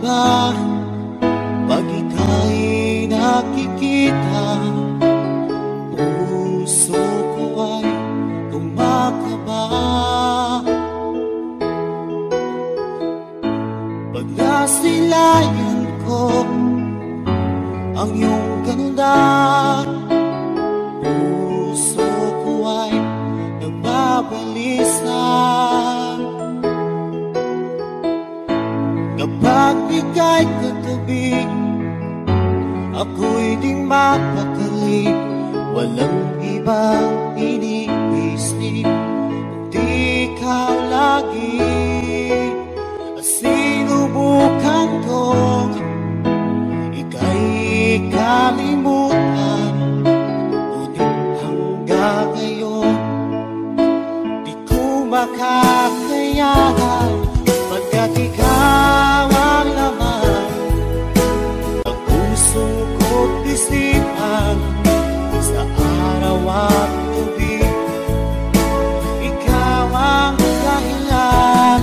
ba pag ika'y nakikita? Puso ko ay kumakaba pag nasilayan ko ang iyong ganda. Puso ko ay nagbabalisa kapag ika'y katabi. Ako'y di mapakali, walang ibang iniisip kundi ikaw lagi. Sinubukan kong ika'y kalimutan, ngunit hanggang ngayon di ko makakayanan, pagkat ikaw ang laman ng puso ko't isipan sa araw at gabi. Ikaw ang dahilan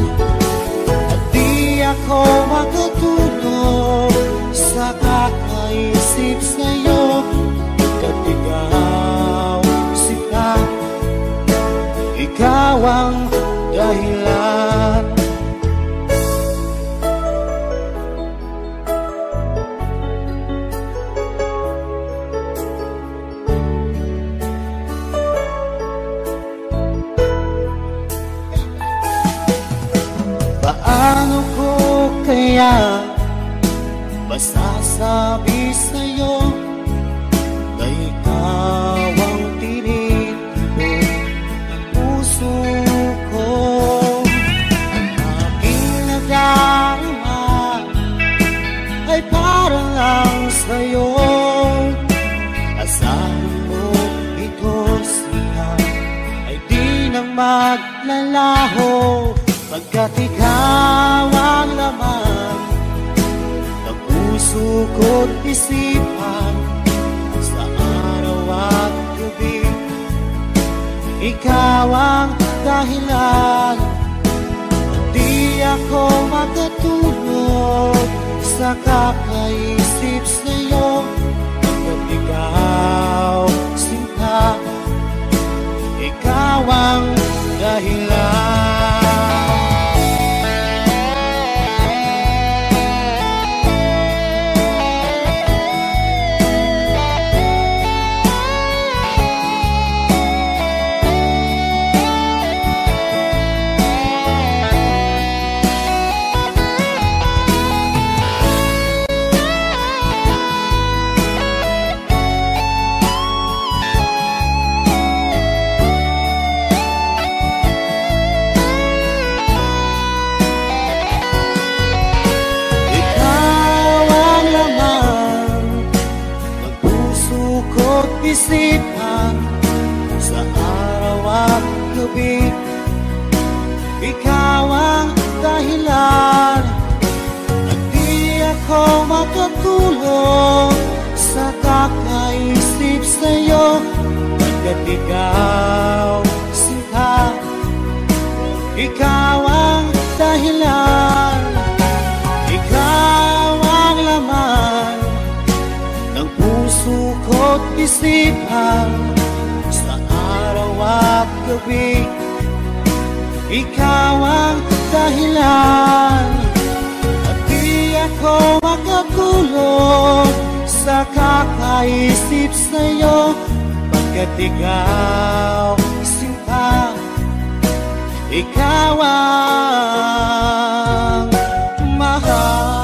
at di ako makatulog sa kakaisip sa'yo, pagkat ikaw sila, ikaw ang dahilan. Paano ko kaya masasabi sa'yo na ikaw ang tinitibok ng puso ko? Ang aking nadarama ay para lang sa'yo. Asahan mo ito siya ay di na maglalaho, pagkat ikaw ang laman ng puso ko't isipan sa araw at gabi. Ikaw ang dahilan, di ako makatulog sa kakaisip sa'yo, pagkat ikaw sinta, ikaw ang dahilan. Isipan sa araw at gabi. Ikaw ang dahilan at di ako makatulog sa kakaisip sa'yo, pagkat ikaw sinta, ikaw ang dahilan. Ikaw ang laman ng puso ko't isipan sa araw at gabi. Ikaw ang dahilan at di ako makatulog sa kakaisip sa'yo, pagkat ikaw sinta, ikaw ang mahal.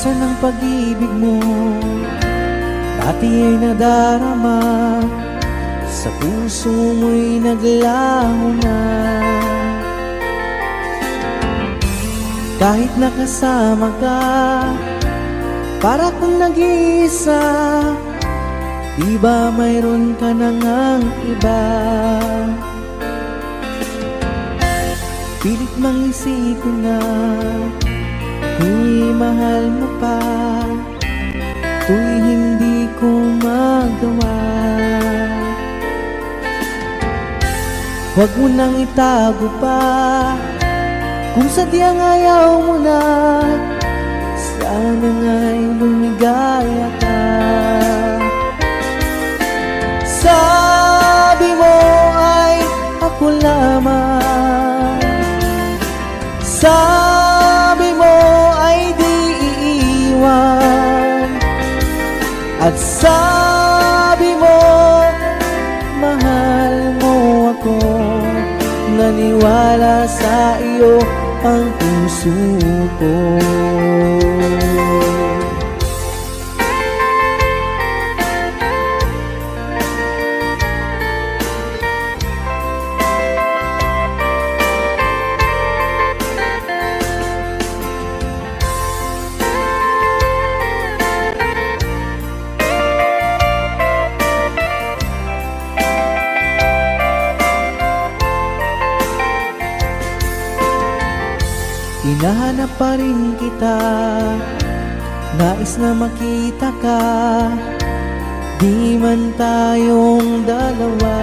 Asan ang pag-ibig mo? Dati ay nadarama, sa puso mo'y naglaho na. Kahit nakasama ka, para kung nag-iisa, di ba mayroon ka na ngang iba? Pilit mang isipin na di mahal mo pa, to'y hindi ko magawa. Huwag mo nang itago pa, kung sadyang ayaw mo na, sana nga'y lumigaya ka. Sabi mo ay ako lamang, sabi mo ay di iiwan, at sabi mo mahal mo ako. Naniwala sa iyo ang puso ko. Hinahanap pa rin kita, nais na makita ka, di man tayong dalawa.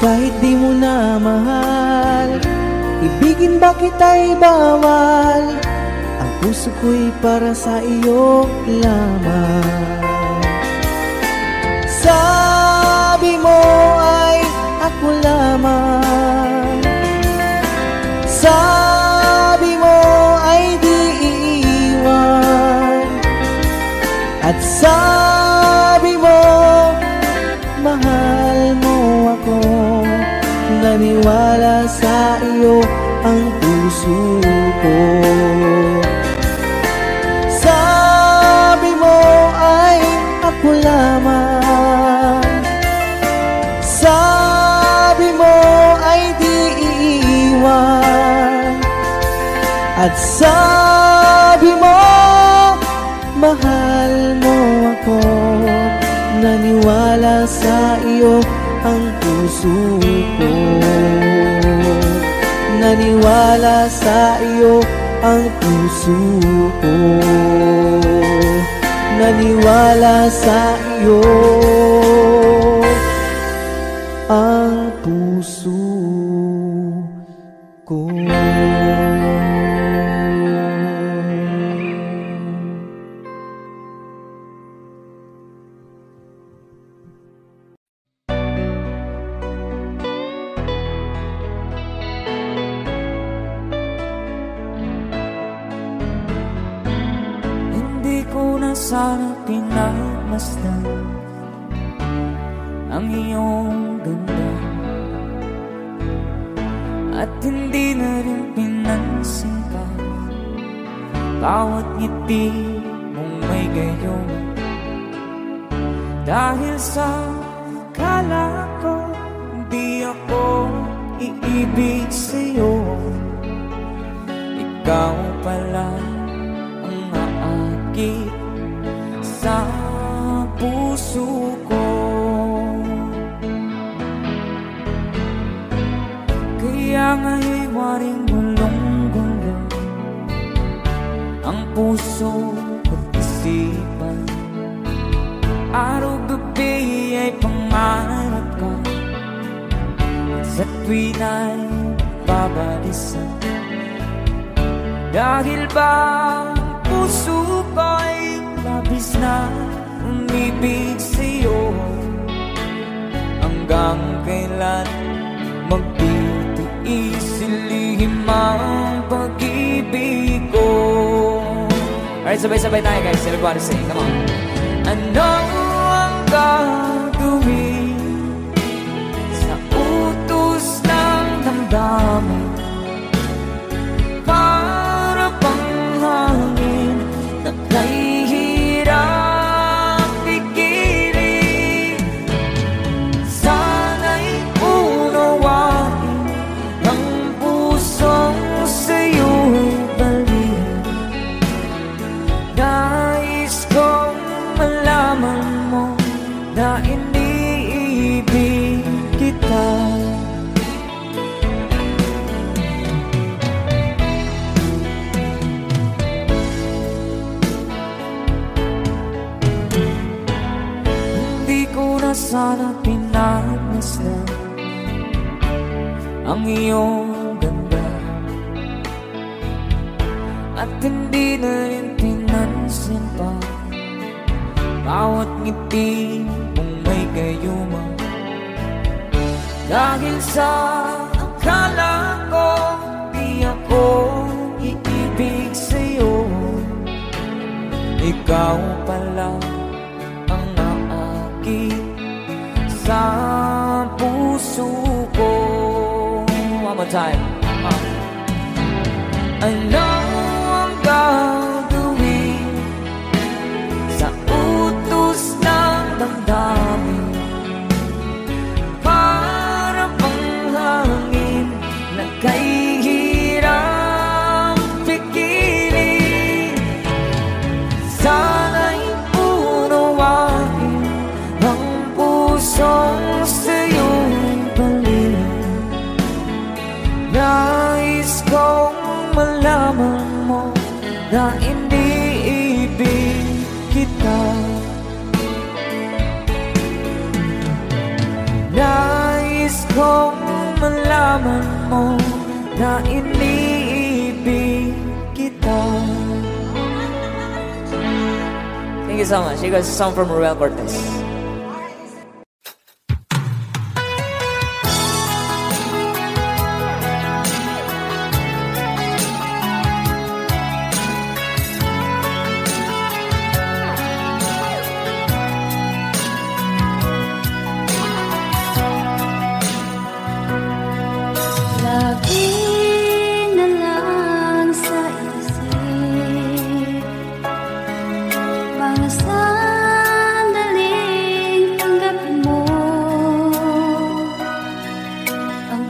Kahit di mo na mahal, ibigin ba kita'y bawal, ang puso ko'y para sa iyo lamang. Sabi mo ay ako lamang, sabi mo ay di iiwan, at sabi mo mahal mo ako. Naniwala sa iyo ang puso ko. Sabi mo ay ako lamang, sabi mo ay di iiwan, at sabi mo mahal mo ako. Naniwala sa iyo ang puso ko. Naniwala sa iyo ang puso ko. Naniwala sa iyo ang puso ko. Sana pinagmasdan ang iyong ganda, at hindi na rin pinansin pa bawat ngiti mong may gayon. Dahil sa kala ko di ako iibig sa'yo, ikaw pala ang aakit sa puso ko. Kaya nga'y waring gulong-gulong ang puso at isipan. Araw-gabi ay pangarap ka, sa tuwin ay babalisan. Dahil ba ang puso ko'y labis na umibig sa'yo, hanggang kailan magtitiis ilihim ang pag-ibig ko. Alright, sabay-sabay tayo guys. Everybody sing, come on. Ano ang gagawin sa utos ng damdamin? ang iyong ganda, at hindi na rin pinansin pa bawat ngiti mong may gayuma. Dahil sa akala ko di ako iibig sa'yo, ikaw pala ang naakit sa puso ko. One more time. Ano ang gagawin sa utos ng damdamin? Para bang hangin na kay hirang pigilin. Sana'y unawain ang pusong sa'yo'y balik. Nais kong malaman mo na iniibig kita. Nais kong malaman mo na iniibig kita. Thank you so much. You guys, a song from Ruel Cortez.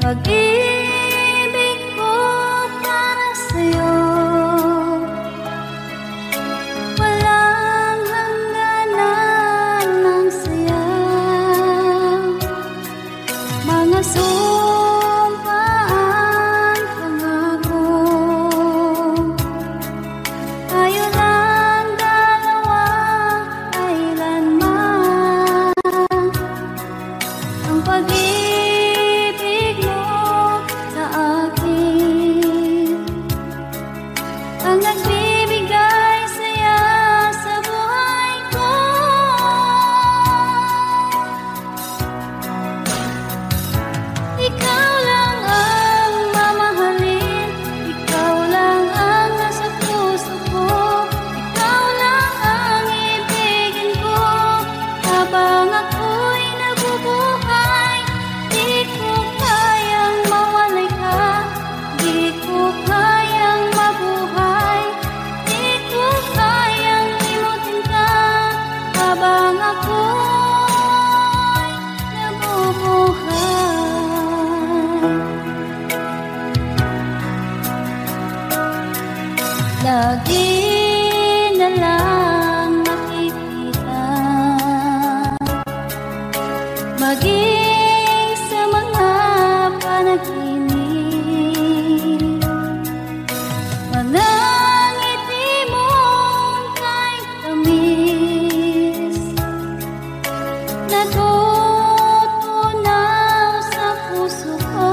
Pag-ibig ko para sa'yo, walang hangganan ng saya. Mga sumpaan, pangako, tayo lang dalawa, kailanman. Ang pag-ibig ang nagbibigay saya sa buhay ko. Ikaw lang ang mamahalin, ikaw lang ang nasa puso ko, ikaw lang ang ibigin ko habang ako'y nabubuhay. Di ko kayang mawalay ka, di ko kayang mabuhay, di ko kayang limutin ka habang ako'y nabubuhay. Lagi na lang makikita, maging sa mga panaginip, mga ngiti mong kay tamis, natutunaw sa puso ko.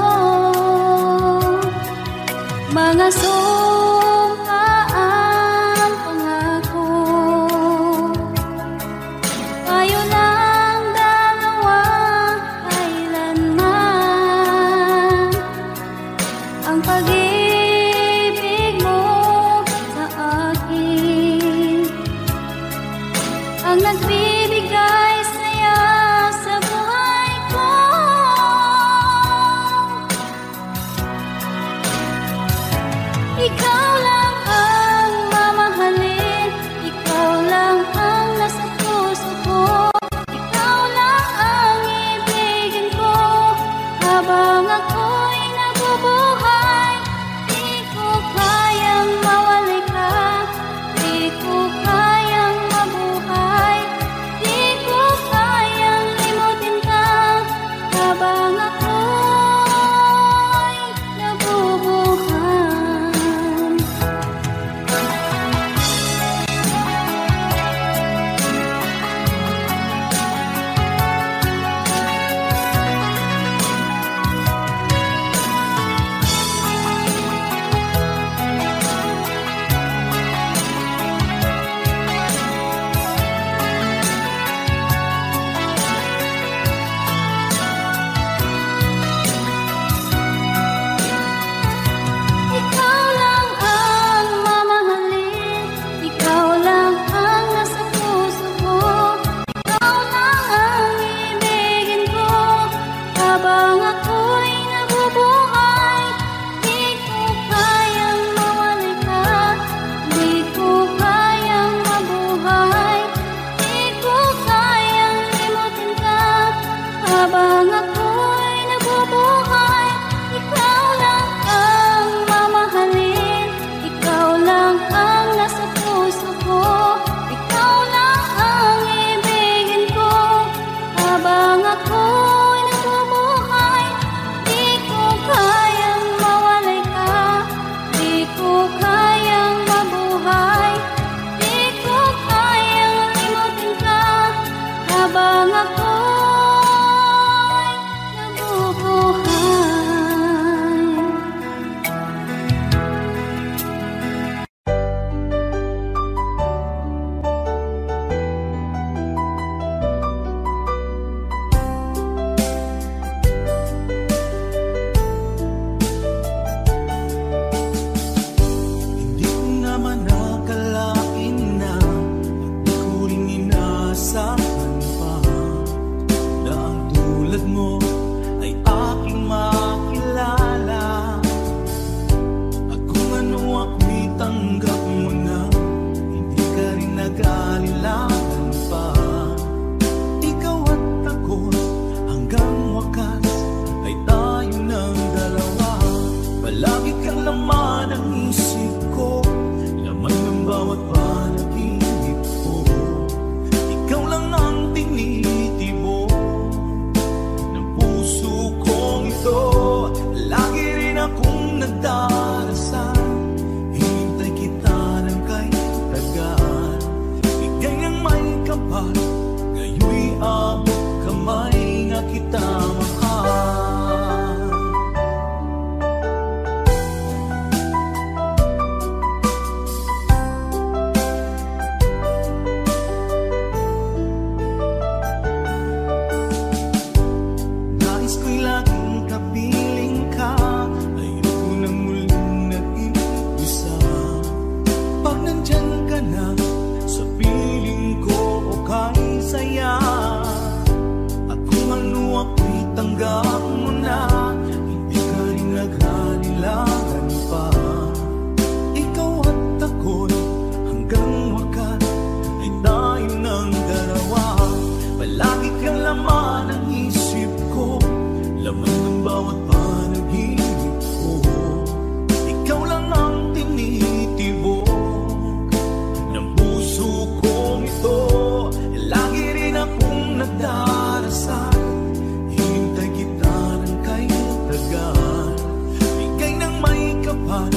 Mga sumpaan, pangako, tayo lang dalawa, kailanman. Ang pag-ibig mo sa akin ang nagbibigay saya sa buhay ko. bawat panaginip ko. Ikaw lang ang tinitibok ng puso kong ito. Lagi rin akong nagdarasal, hintay kita ng kay tagal. Bigay ng may kapal,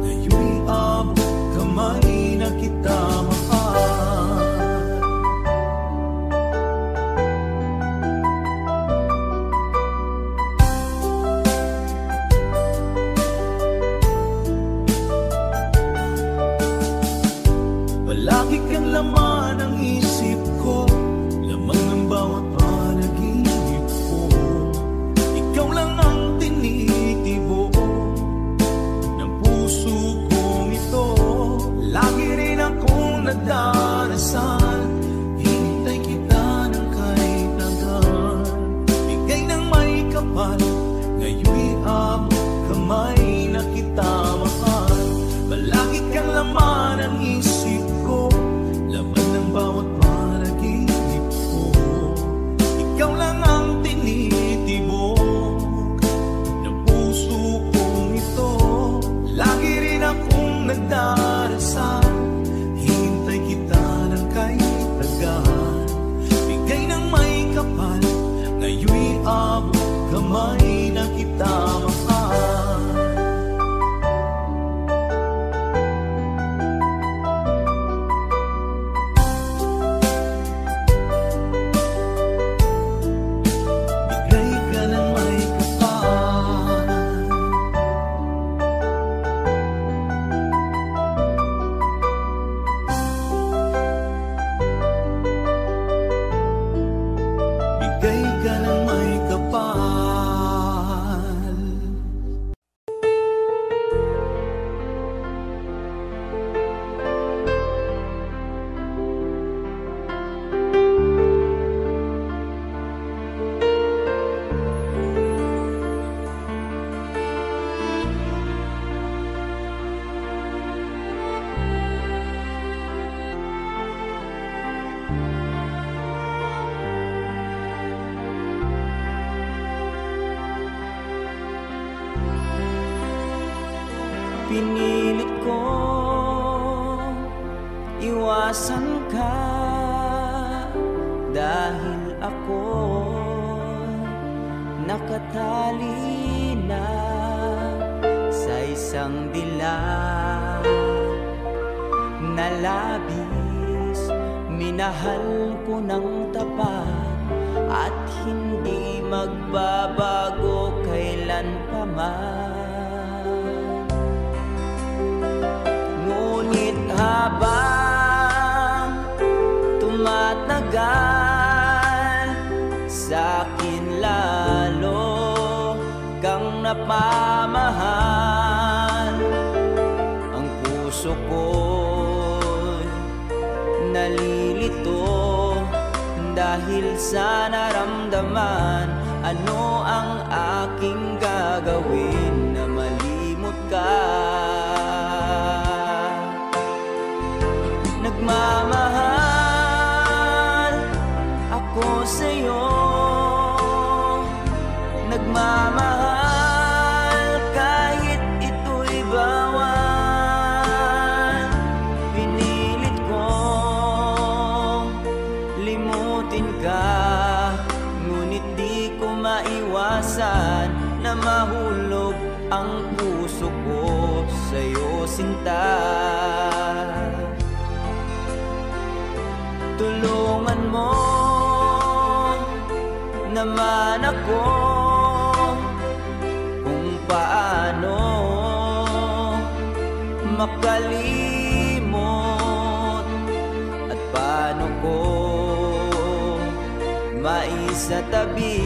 ngayon'y abot kamay na kita mahal. Palagi kang laman ng isip ko, lamang ng bawat panaginip ko. Ikaw lang ang tinitibok ng puso kong ito. Lagi rin akong nagdarasal, hintay kita ng kay tagal. Bigay ng may kapal, ngayon'y abot kamay na kita mahal. Palagi kang laman ng isip ko, laman ng bawat panaginip ko. Ikaw lang ang tinitibok ng puso kong ito. Lagi rin akong nagdarasal, hintay kita ng kay tagal. Bigay ng may kapal, ngayon'y abot kamay na kita mahal. Bigay ka ng may kapal. Bigay ka ng may kapal. Pinilit ko iwasan ka dahil ako nakatali na sa isang dilag na labis. Minahal ko ng tapat at hindi magbabago kailanpaman. Ngunit habang tumatagal, sa'kin lalo kang napamahal. Ang puso ko'y nalilito dahil sa naramdaman. Ano ang aking gagawin na malimot ka? Nagmamahal ako sa'yo, nagmamahal kahit ito'y bawal. Pinilit kong limutin ka, ngunit di ko maiwasan na mahulog ang puso ko sa'yo, sinta. Tulungan mo naman ako kung paano makalimot at paano ko maisatabi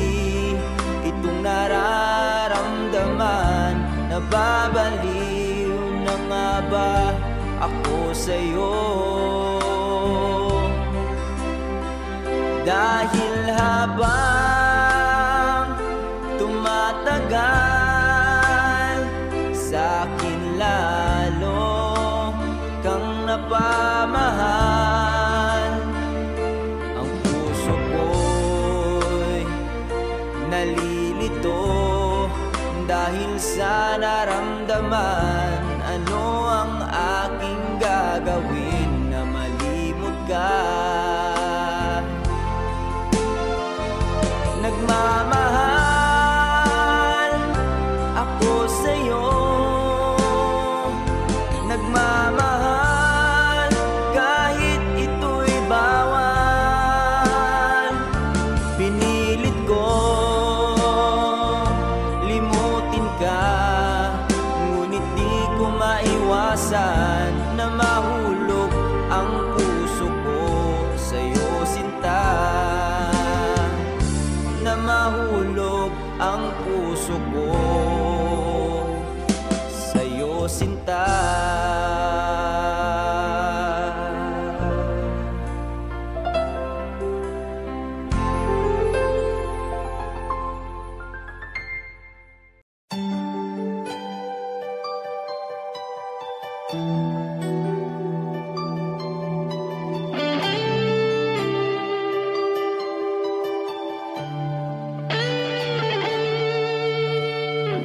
itong nararamdaman. Nababaliw na nga ba ako sa'yo? Dahil habang tumatagal, sa'kin lalo kang napamahal. Ang puso ko'y nalilito dahil sa naramdaman. Ano ang aking gagawin na malimot ka? Nagmamahal ako sa'yo, nagmamahal kahit ito'y bawal. Pinilit ko limutin ka, ngunit di ko maiwasan na mahulog ang puso ko sa'yo, sinta. Na mahulog ang puso ko sa'yo, sinta.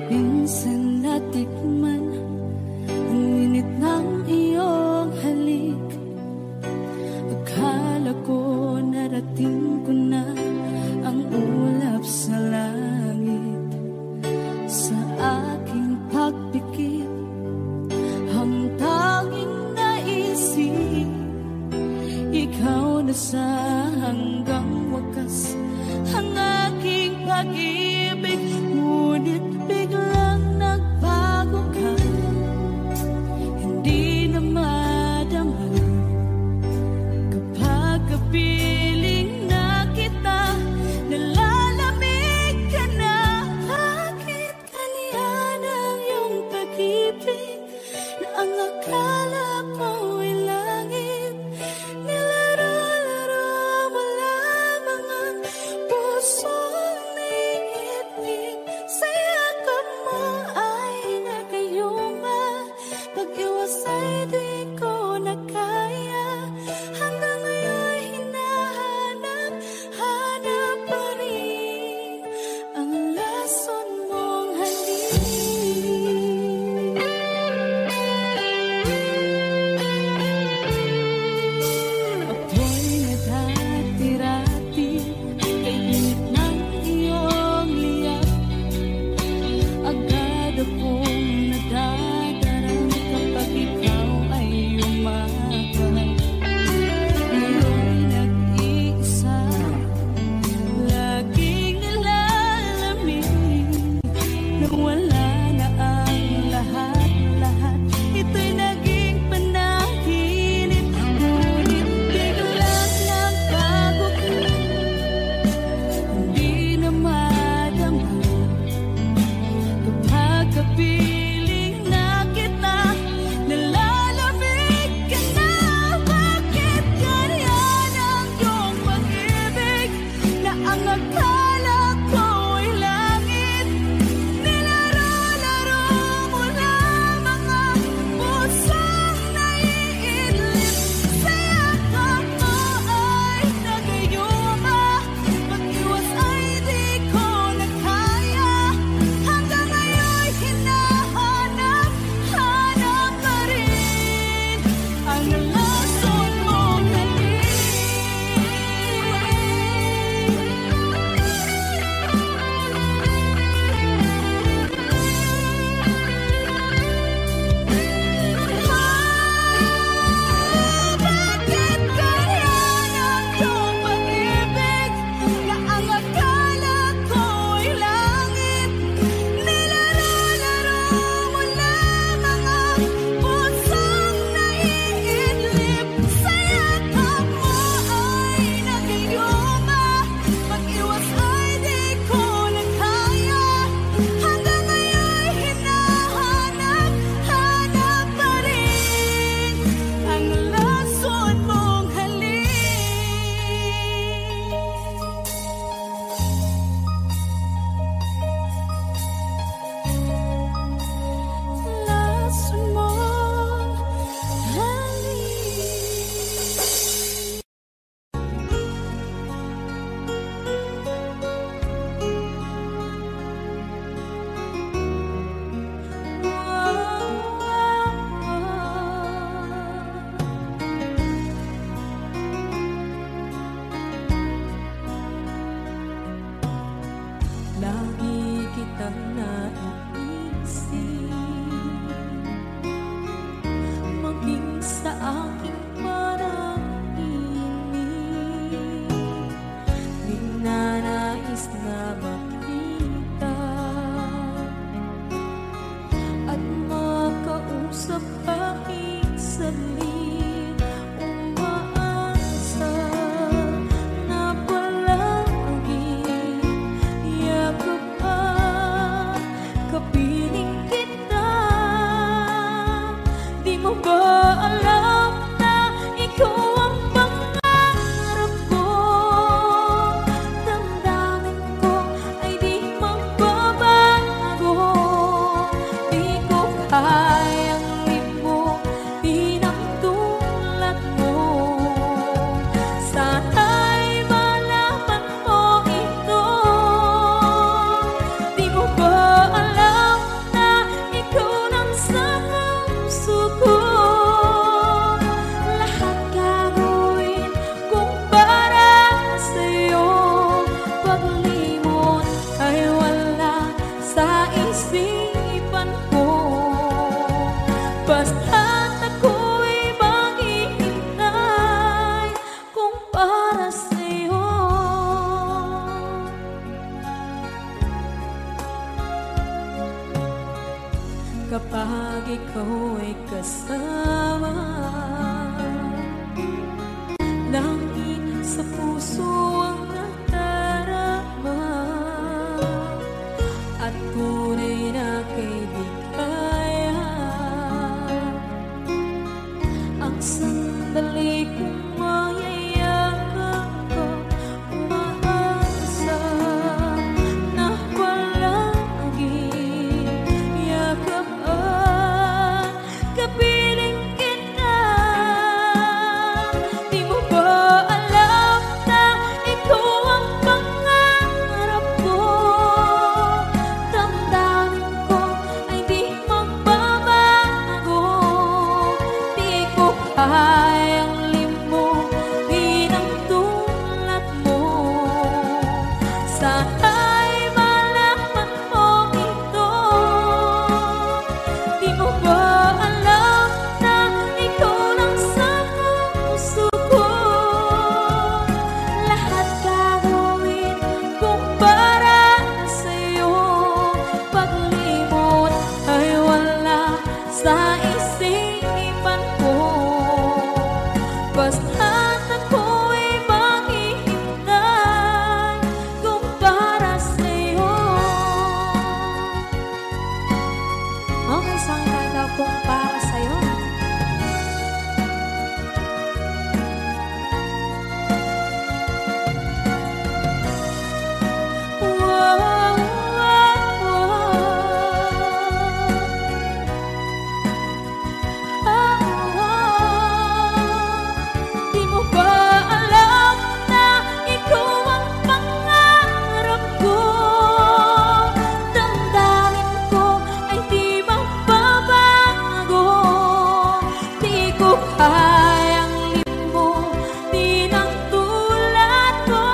Minsan natikman ang init ng iyong halik. Akala ko narating ko na ang ulap sa langit. Sa aking pagpikit, ang tanging naisip, ikaw na sa hanggang wakas ang aking pag-ibig. Ngunit biglang nagbago ka, hindi na madama kapag kapiling na kita, nalalamig ka na. Bakit kaniyan ang iyong pag-ibig na ang akala ko'y langit? Nilaro-laro mo lamang ang pusong niigit. Sa yakap mo ay nagayuma, pag-iwas ay di ko na kaya. Hanggang ngayon hinahanap pa rin ang lason mong halik. Ako'y nadati-rati kay init ng iyong liyak. Agad akong nadadarang kapag ikaw ay umakyat. Ngayon nag-iisa, laging nalalamig, na wala na ang lahat-lahat. Ito'y naging panaginip, ngunit biglang nagbago ka, hindi na madama kapag kapiling na kita, nalalamig ka na. Bakit ganyan ang iyong pag-ibig na ang akala ko'y langit? Nilaro Basta't ako'y maghihintay kung para sa'yo. Kapag ikaw ay kasama, langit sa puso ang nadarama, at tunay na kaibigan. Ang sandali kong mayayakap ko, umaasa na palaging yakap at kapiling kita. Di mo ba alam na ito ang pangarap ko? Damdamin ko ay di magbabago. Di ko kayang limutin ang tulad mo. Sana'y malaman mo ito. Di mo ba alam na ikaw lang sa puso ko? Lahat gagawin kung para sa'yo. Paglimot ay wala sa isipan ko. Basta't ako'y maghihintay kung para sa'yo. Okay, saan tayo kung para sa'yo? Di mo ba alam na ikaw ang pangarap ko? Damdamin ko ay di magbabago. Di ko kayang limutin ang tulad mo.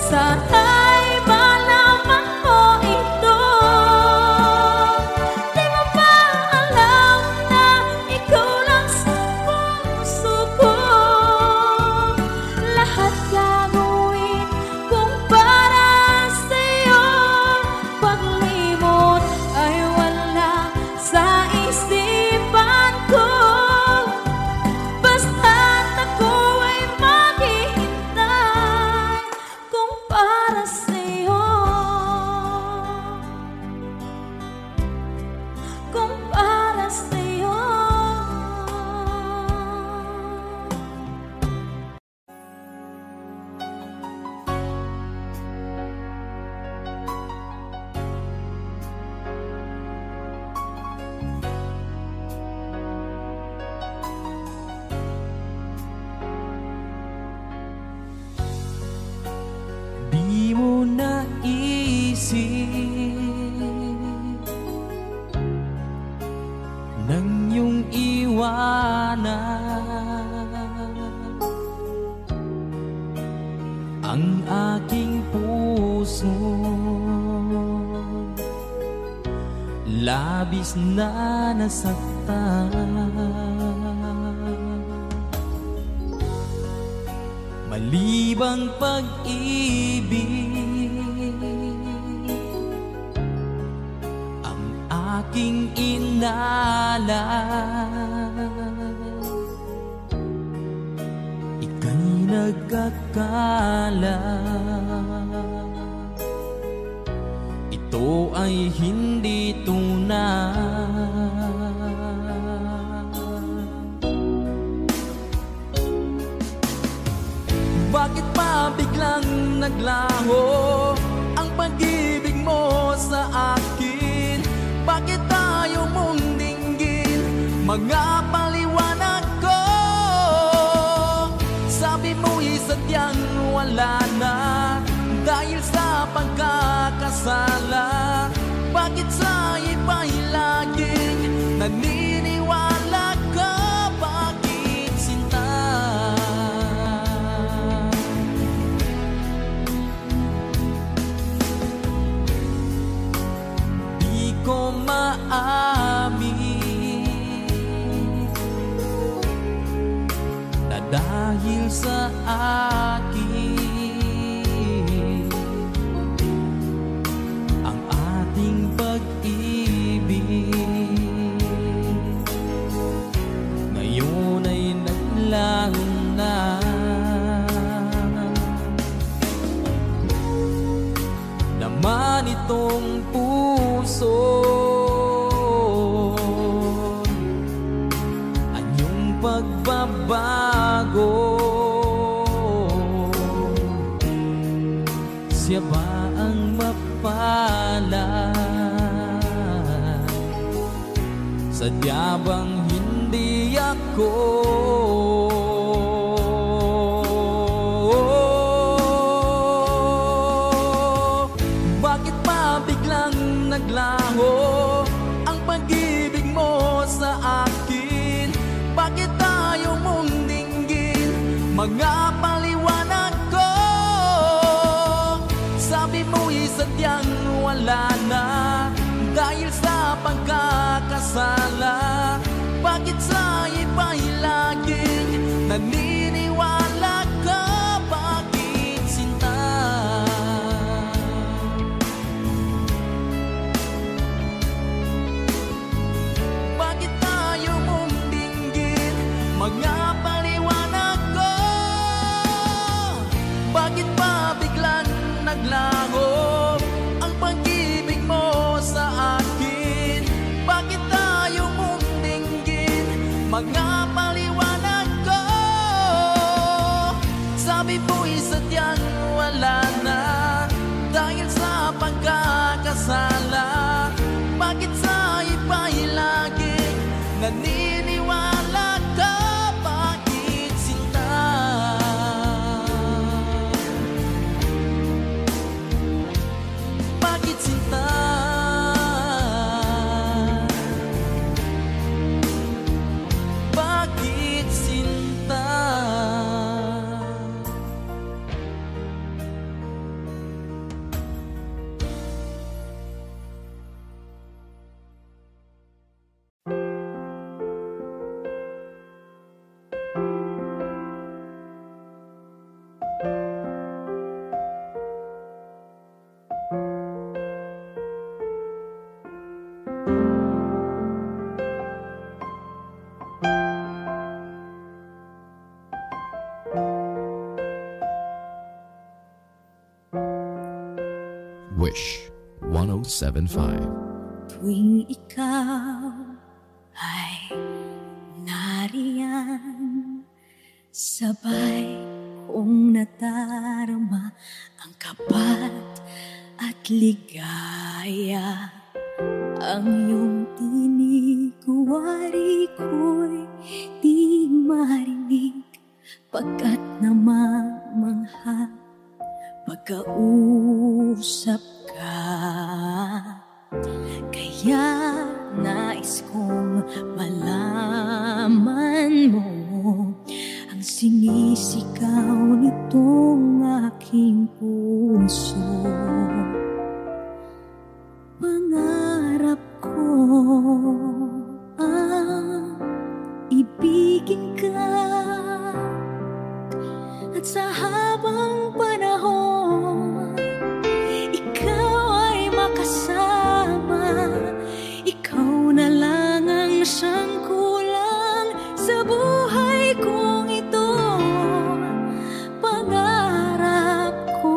Sana'y malaman mo ito. Di mo ba alam na ikaw lang sa puso ko? Lahat gagawin kung para sa'yo. Paglimot ay wala sa isipan ko. Basta't ako ay maghihintay kung para sa'yo. Kung para sa'yo. Di mo naisip nang iyong iwanan ang aking puso. Labis na nasaktan, malibang pag-ibig ang aking inalay. Ika'y nagkakala ito ay hindi tunay. Bakit pa biglang naglaho ang pag-ibig mo sa akin? Bakit tayo mong dinggin mga paliwanag ko? Sabi mo'y sadyang wala na dahil sa pagkakasala. Bakit sa iba'y laging naniniwala ka? Bakit sinta? Di ko maamin dahil sa akin ang ating pag-ibig. Ngayon ay naglaho na, naman itong puso anyong pagbabago. Siya ba ang mapalad? Sadya bang hindi ako? Bakit ba biglang naglaho ang pag-ibig mo sa akin? Bakit tayo mong dinggin mga paliwanag ko? Sabi mo'y sadyang wala na dahil sa pagkakasala. Bakit sa iba'y laging naniniwala ka? Bakit sinta? Bakit tayo mong dinggin mga paliwanag ko? Bakit ba biglang naglaho ang pag-ibig mo sa akin? Bakit tayo mong dinggin mga paliwanag ko? Sabi mo'y sadyang wala na dahil sa pagkakasala. Bakit sa iba'y laging naniniwala ka? Bakit sinta? Bakit sinta? Bakit sinta? Wish 107.5. Tuwing ikaw ay nariyan, sabay kong nadarama ang kapat at ligaya. Ang iyong tinig, wari ko'y di marinig, pagkat namamangha pagkausap ka. Kaya nais kong malaman mo ang sinisigaw nitong aking puso. Pangarap ko ang ibigin ka, at sa habang panahon ikaw ay makasama. Ikaw na lang ang siyang kulang sa buhay kong ito. Pangarap ko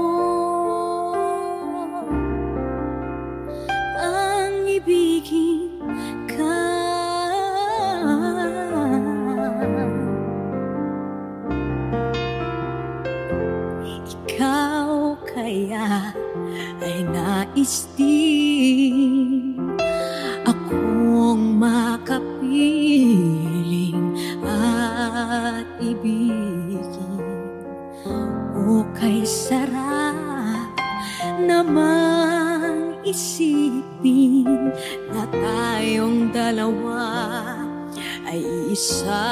ang ibigin ka. Ikaw kaya ay nais din akong makapiling at ibigin. O kay sarap namang isipin na tayong dalawa ay isa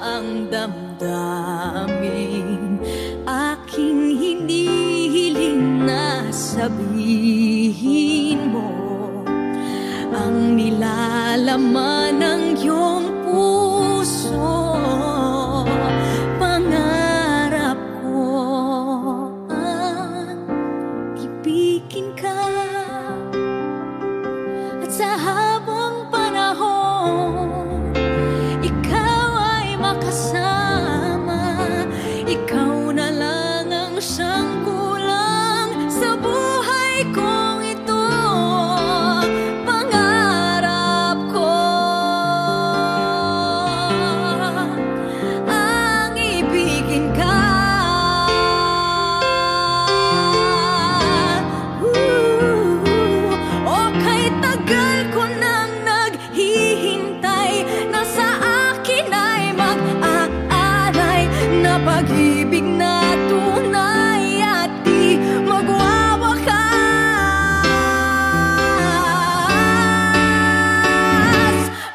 ang damdamin. Aking hinihiling na sabihin mo ang nilalaman ng iyong puso. Pangarap habang panahon ikaw ay makasama. Ikaw na lang ang siyang kulang sa buhay kong ito. Pangarap ko ang ibigin ka. Tagal ko nang naghihintay na sa akin ay mag-aaray na pag-ibig na tunay at di magwawakas.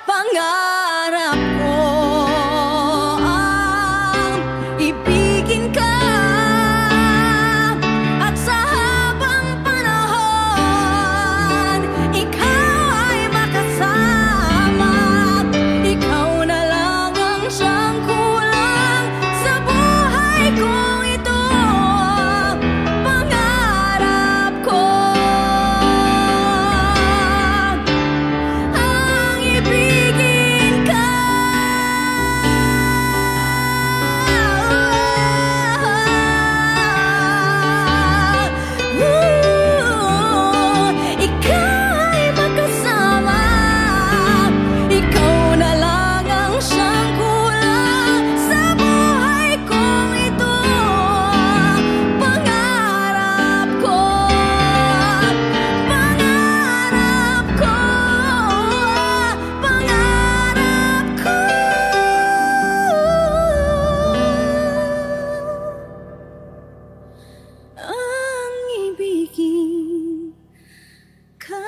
Pangarap ko ang ibigin ka at sa habang panahon ikaw ay makasama. Ikaw na lang ang siyang kulang sa buhay kong ito. Pangarap ko ang ibigin ka. Ikaw ay makasama. Ikaw na lang ang siyang kulang sa buhay kong ito. Pangarap ko, pangarap ko, pangarap ko ang ibigin ka.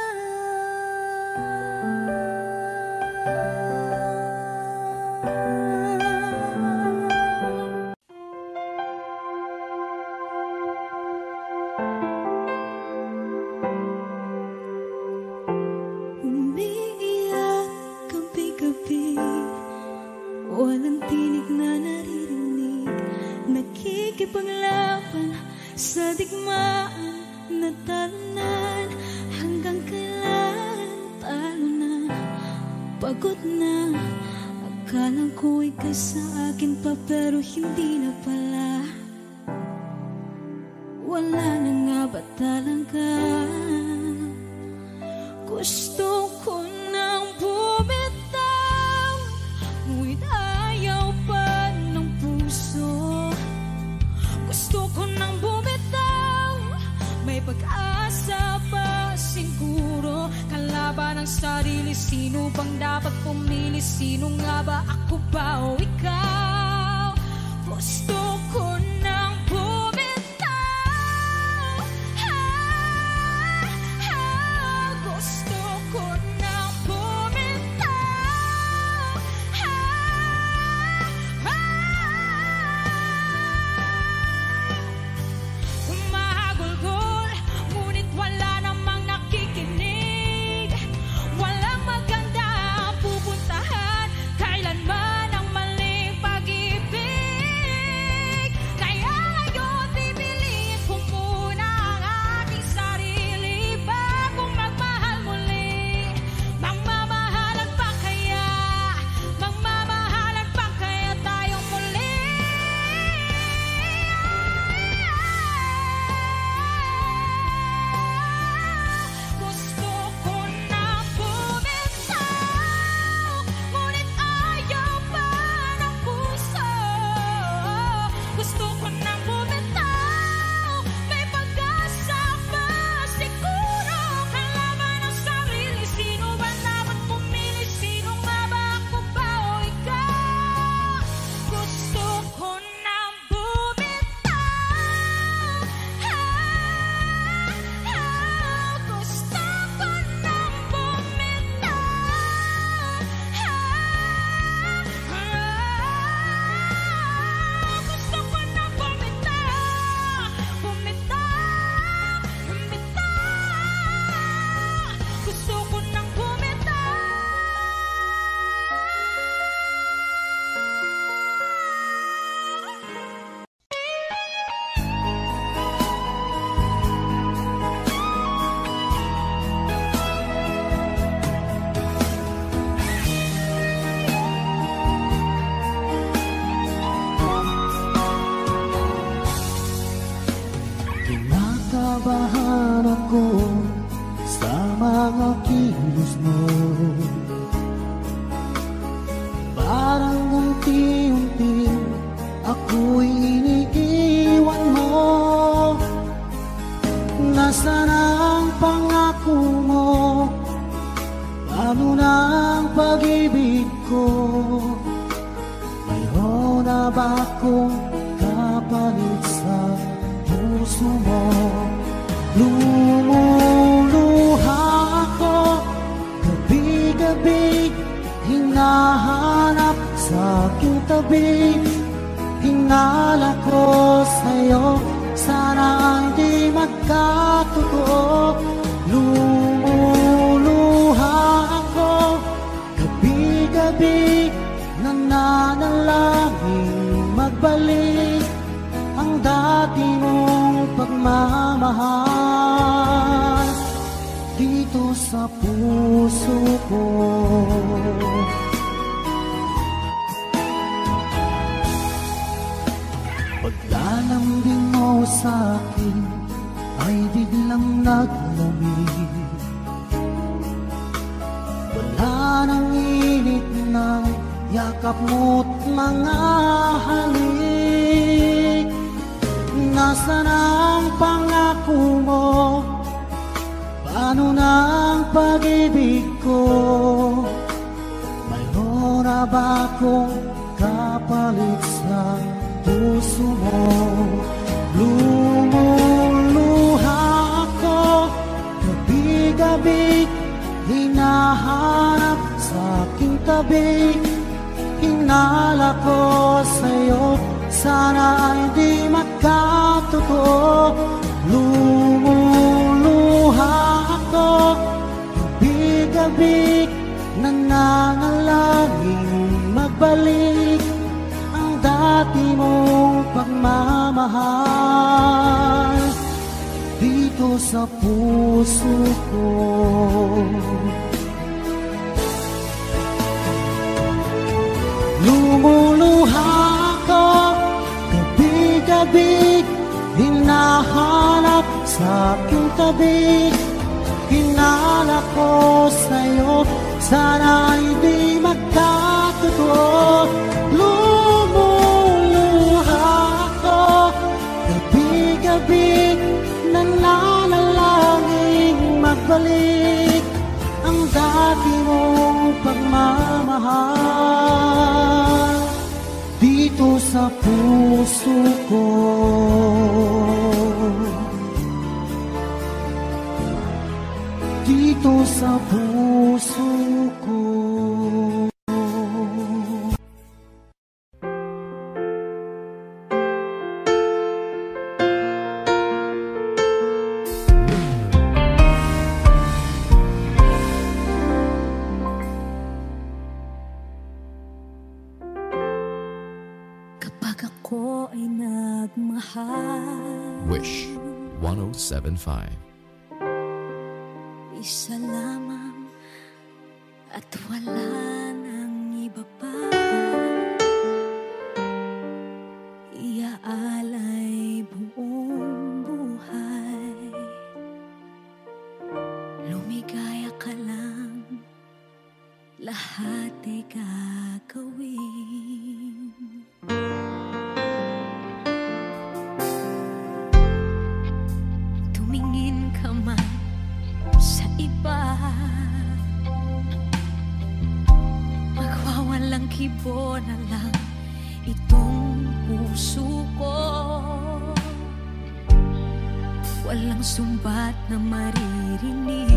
Umiiyak gabi-gabi, walang tinig na naririnig. Nakikipaglaban sa digmaan na talunan. Hanggang kailan talo na, pagod na. Akala ko ika'y sa akin pa pero hindi na pala. Wala na nga ba talaga? Gusto ko nang bumitaw, ngunit ayaw pa ng puso. Gusto ko nang bumitaw, may pag-asa pa siguro. Kalaban ng sarili, sino bang dapat pumili? Sino nga ba, ako ba o ikaw? Gusto ko nang bumitaw, gusto ko nang bumitaw, humahagulgol, ngunit wala namang nakikinig. Walang maganda ang pupuntahan, kailanman ang maling pag-ibig. kilos mo. Parang unti-unti ako'y iniiwan mo. Nasaan ang pangako mo? Paano na ang pag-ibig ko? Mayroon na ba akong kapalit sa puso mo? Lumuluha ako gabi-gabi, hinahanap sa aking tabi. Hinala ko sa'yo, sana hindi magkatotoo. Lumuluha ako gabi-gabi, nananalangin magbalik ang dati mong pagmamahal dito sa puso ko. Paglalambing mo sa'kin ay biglang naglamig. Wala nang init ng yakap mo't mga halik. Nasaan ang pangako mo? Paano na ang pag-ibig ko? Mayroon na ba akong kapalit sa puso mo? Lumuluha ako gabi-gabi, hinahanap sa aking tabi. Hinala ko sa'yo, sana hindi magkatotoo. Lumuluha ako gabi-gabi, nananalangin magbalik ang dati mong pagmamahal dito sa puso ko. Lumuluha ako gabi-gabi, hinahanap sa aking tabi. Hinala ko sa'yo, sana hindi magkatotoo. Lumuluha ako gabi-gabi, nananalangin magbalik ang dati mong pagmamahal dito sa puso ko. Dito sa puso ko. Kapag ako ay nagmahal, Wish 107.5. isa lamang at wala nang iba pa. Iaalay buong buhay, lumigaya ka lang, lahat ay gagawin. Tumingin ka man sa iba, magwawalang kibo na lang itong puso ko. Walang sumbat na maririnig,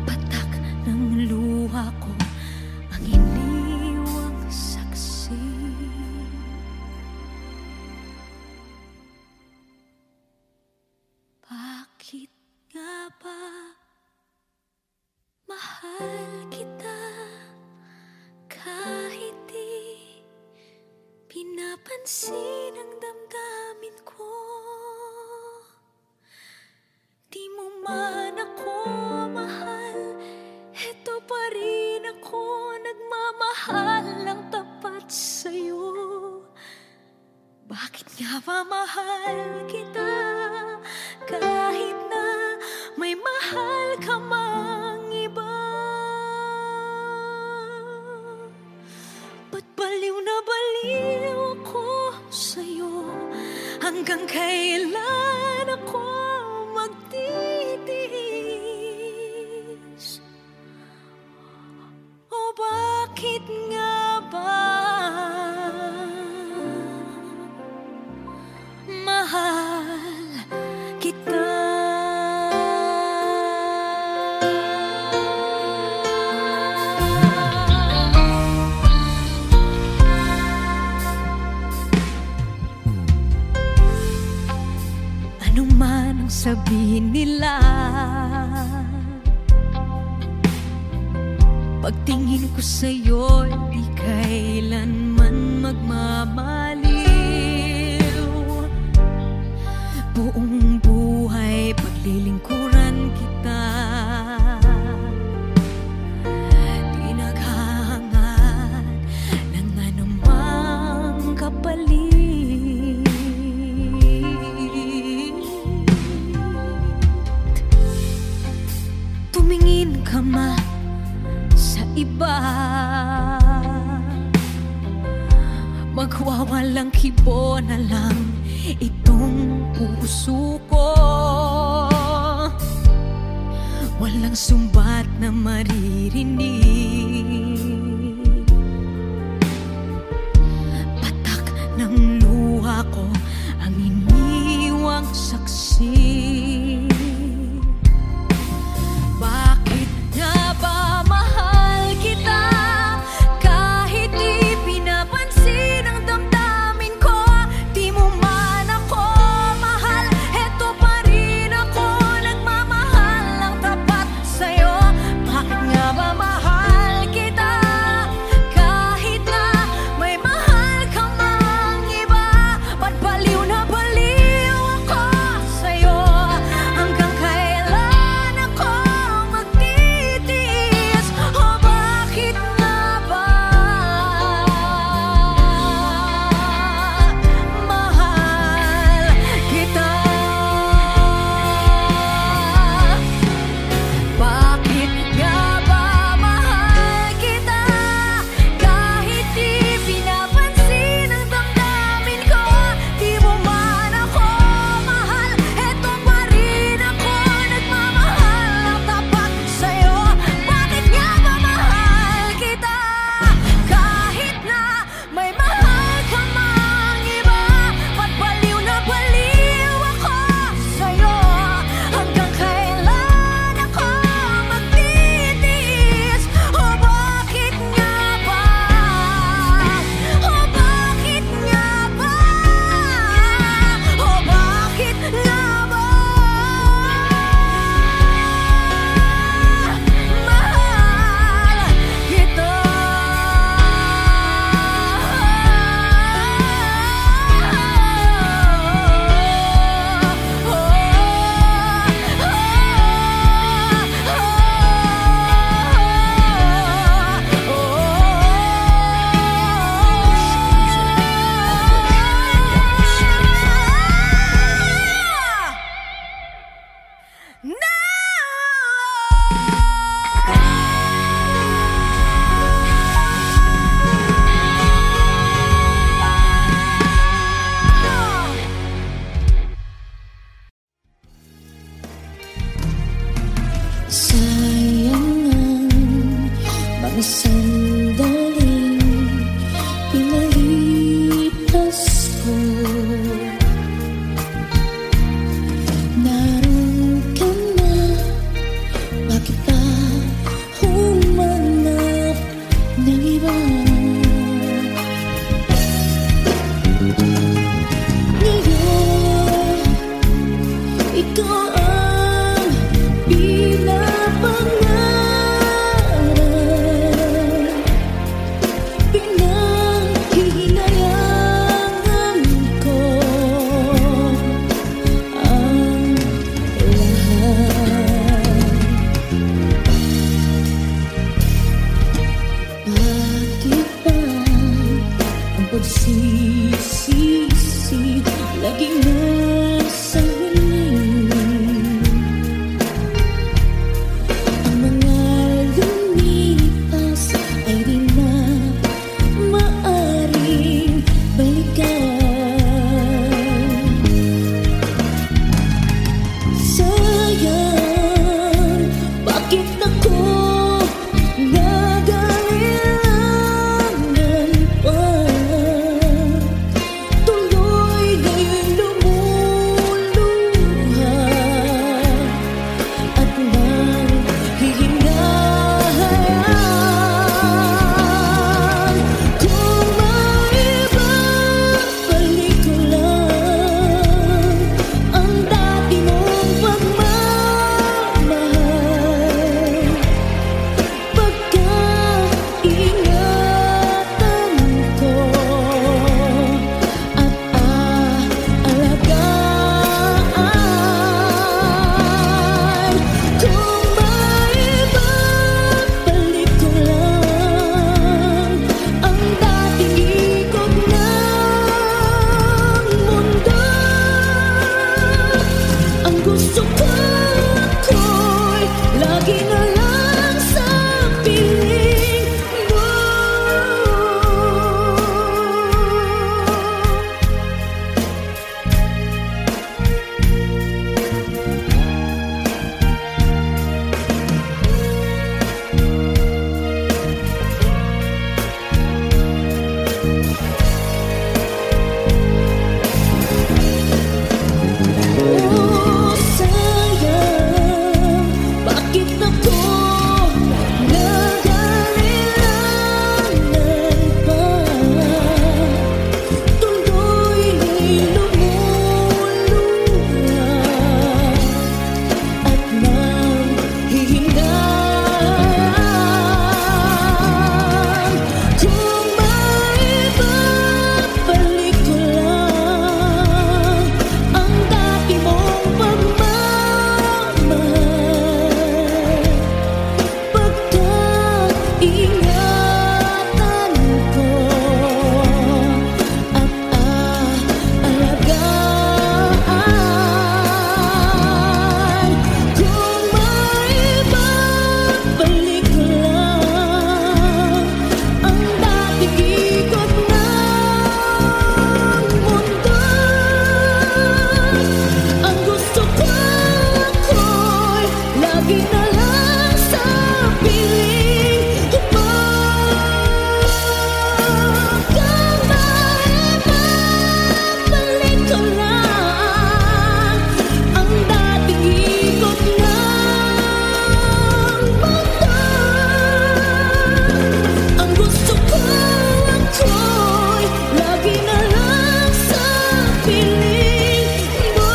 patak ng luha ko ang iniwang saksi. Bakit nga ba mahal kita kahit di pinapansin ang damdamin ko? Di mo man ako mahal, eto pa rin ako nagmamahal ng tapat sa'yo. Bakit nga ba mahal kita kahit na Hanggang kailan ako magtitiis? O bakit nga ba mahal kita? Ano man ang sabihin nila, pagtingin ko sa'yo, di kailanman magmamaliw. Buong buhay paglilingkuran kita, di naghahangad ng anumang kapalit. Tumingin ka man sa iba, magwawalang kibo na lang itong puso ko. Walang sumbat na maririnig, patak ng luha ko ang iniwang saksi. Bakit nga ba mahal kita? Kahit di pinapansin ang damdamin ko, di mo man ako mahal, eto pa rin ako nagmamahal ng tapat sa'yo. Bakit nga ba mahal kita? Kahit na may mahal ka mang iba, ba't baliw na baliw ako sa'yo? Hanggang kailan ako magtitiis? O bakit nga ba mahal kita? Bakit nga ba mahal kita? Kahit di pinapansin ang damdamin ko, di mo man ako mahal, eto pa rin ako nagmamahal ng tapat sa'yo. Bakit nga ba mahal kita? Kahit na may mahal ka mang iba, ba't baliw na baliw ako sa'yo? Hanggang kailan ako magtitiis? O bakit nga ba? O bakit nga ba? O bakit nga ba mahal kita? Sayang ang mga sandaling pinalipas ko. Naroon ka na, bakit pa humanap ng iba? Ngayon, ito ang pinapangarap. lagi na lang sa piling ko. Balik ko lang ang dating ikot ng mundo. Ang gusto ko ako'y lagi na lang sa piling mo.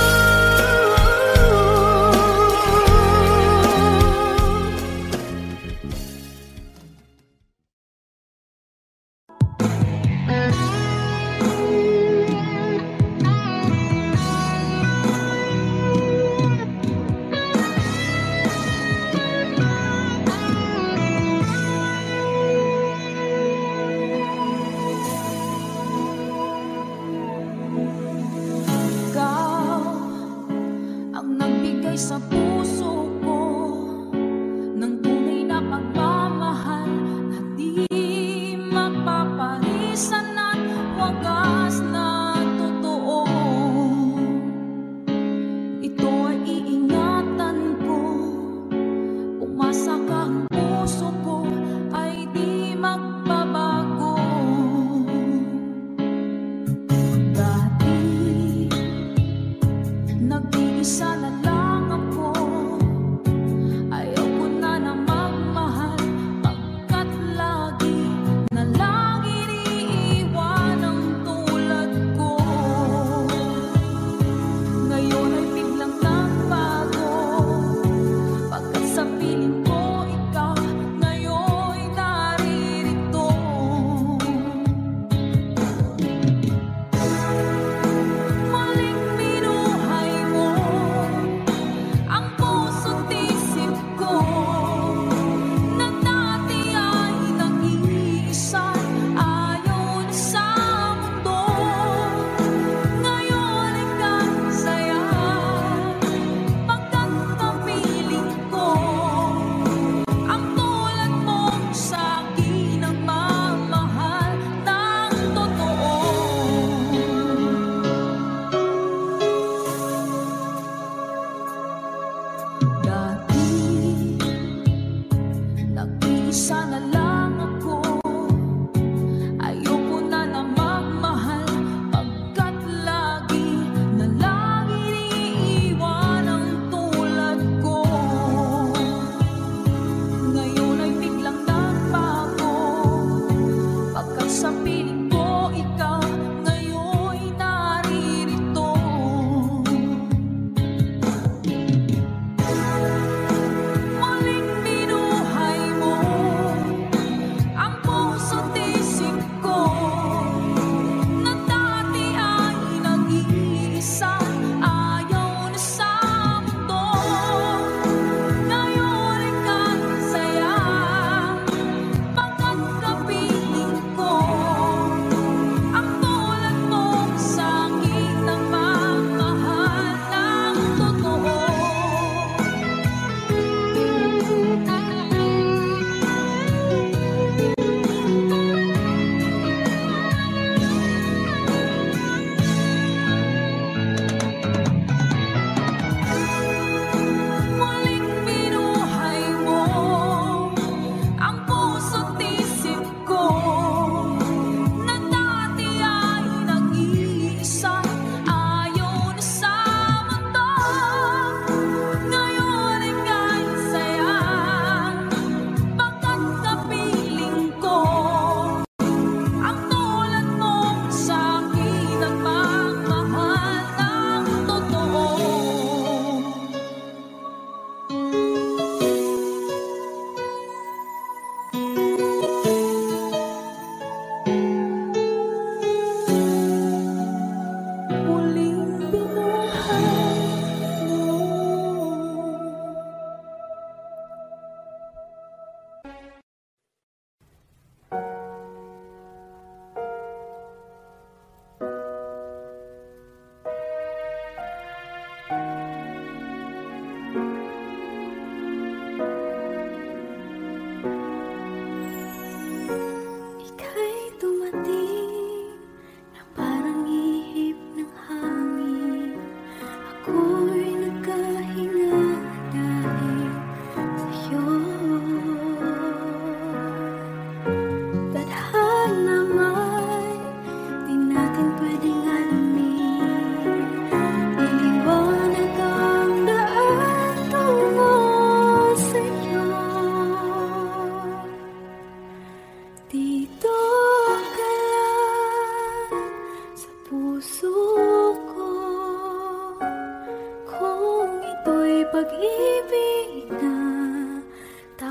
Ikaw ang nagbigay sa puso ko ng tunay na pagmamahal na di mapapalisan at wagas na totoo. Ito ay iingatan ko, umasa ka ang puso ko ay di magbabago. Dati nag-iisa na lang ako, ayaw ko na na magmahal pagkat lagi na lang iniiwan ang tulad ko. Ngayon ay biglang nagbago pagkat sa piling ko ikaw ngayon'y naririto. Maling binuhay mo ang puso't isip ko na dati ay nag-iisa, ayaw na sa mundo. Ngayon ay kasaya pagkat kapiling ko ang tulad mong sa'kin ang mamahal ng totoo. Dati nag-iisa na lang ako, ayoko na na magmahal pagkat lagi na lang iniiwan ang tulad ko. Ngayon ay biglang nagbago pagkat sa piling ko ikaw ngayon'y naririto. Maling binuhay mo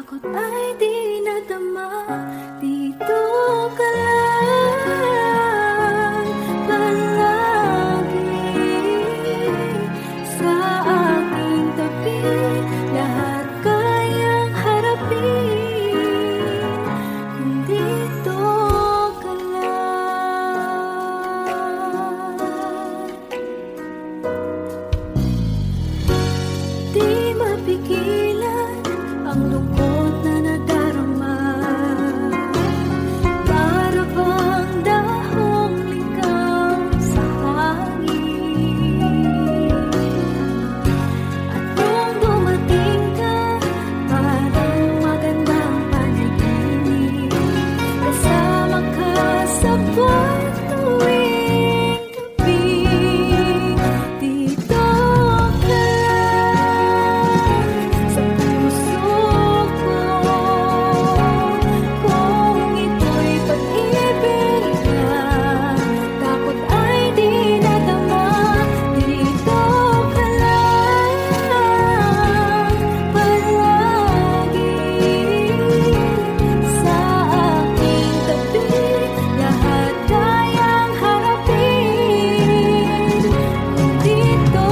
takot ay di nadama. Dito ka lang palagi sa aking tabi. Lahat kayang harapin kung dito ka lang. Di mapigilan ang lungkot na nadarama. Para bang dahong ligaw sa hangin. At nung dumating ka, parang magandang panaginip. Kasama ka sa buwan tuwing gabi. Dito ka lang sa puso ko. Kung ito'y pag-ibig na, takot ay di nadama. Dito ka lang palagi sa aking tabi. Lahat kayang harapin kung dito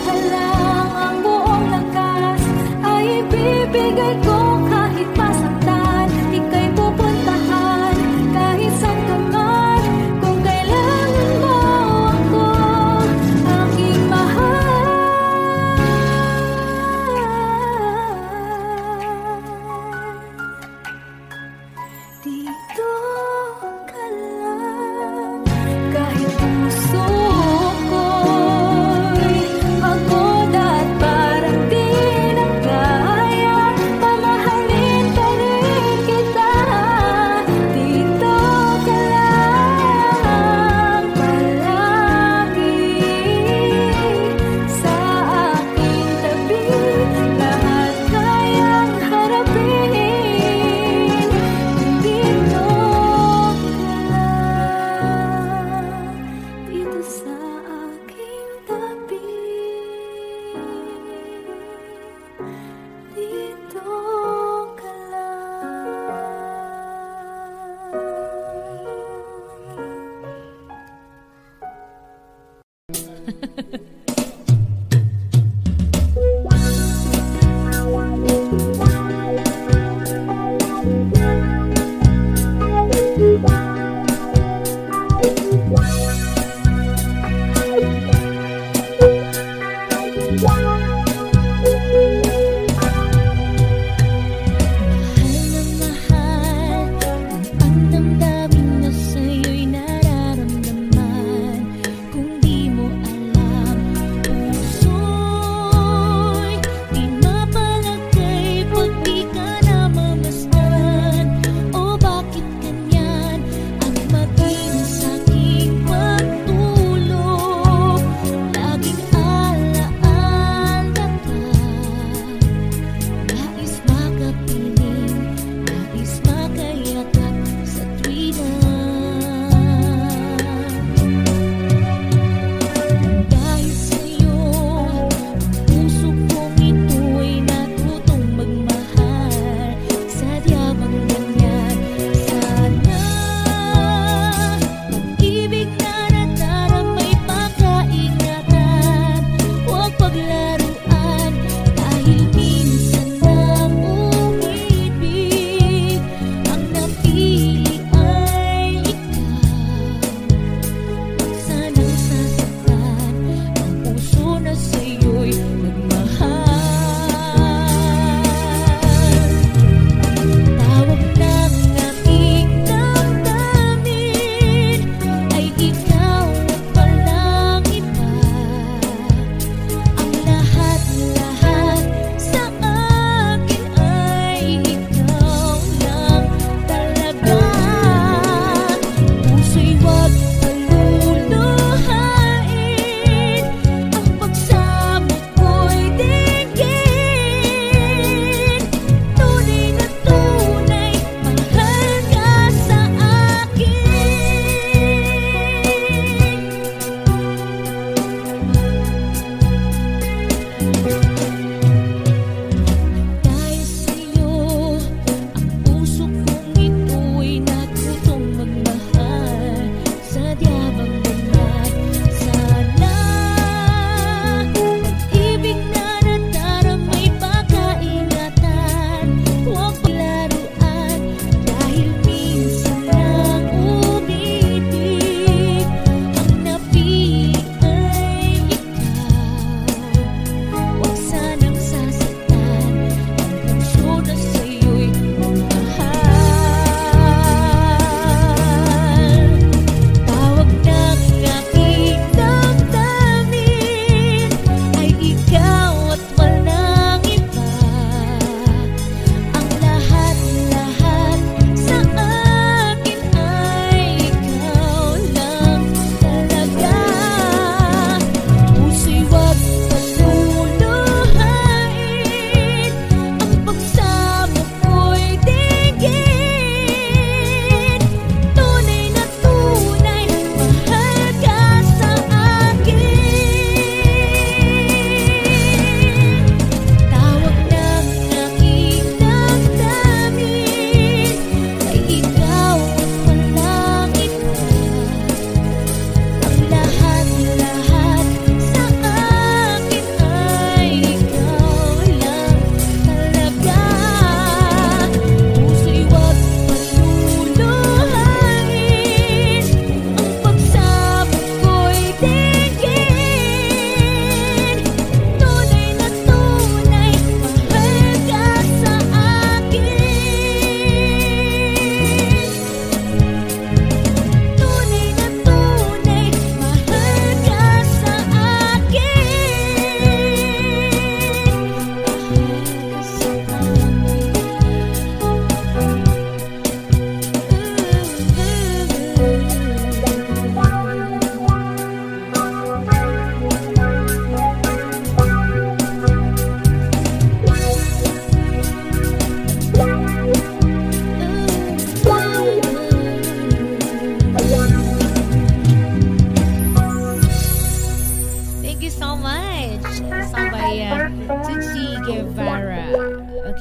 ka lang. Ang buong lakas ay ibibigay ko kahit masaktan. Ika'y pupuntahan kahit saan ka man. Kung kailangan mo ako, aking mahal. Dito ka lang kahit puso ko'y pagod at parang di na kaya. Pamahalin pa rin kita. Dito ka lang palagi sa aking tabi. Lahat kayang harapin kung dito ka lang. Dito sa aking tabi. Dito ka Mahal ang damdamin na sa'yo'y nararamdaman. Kung di mo alam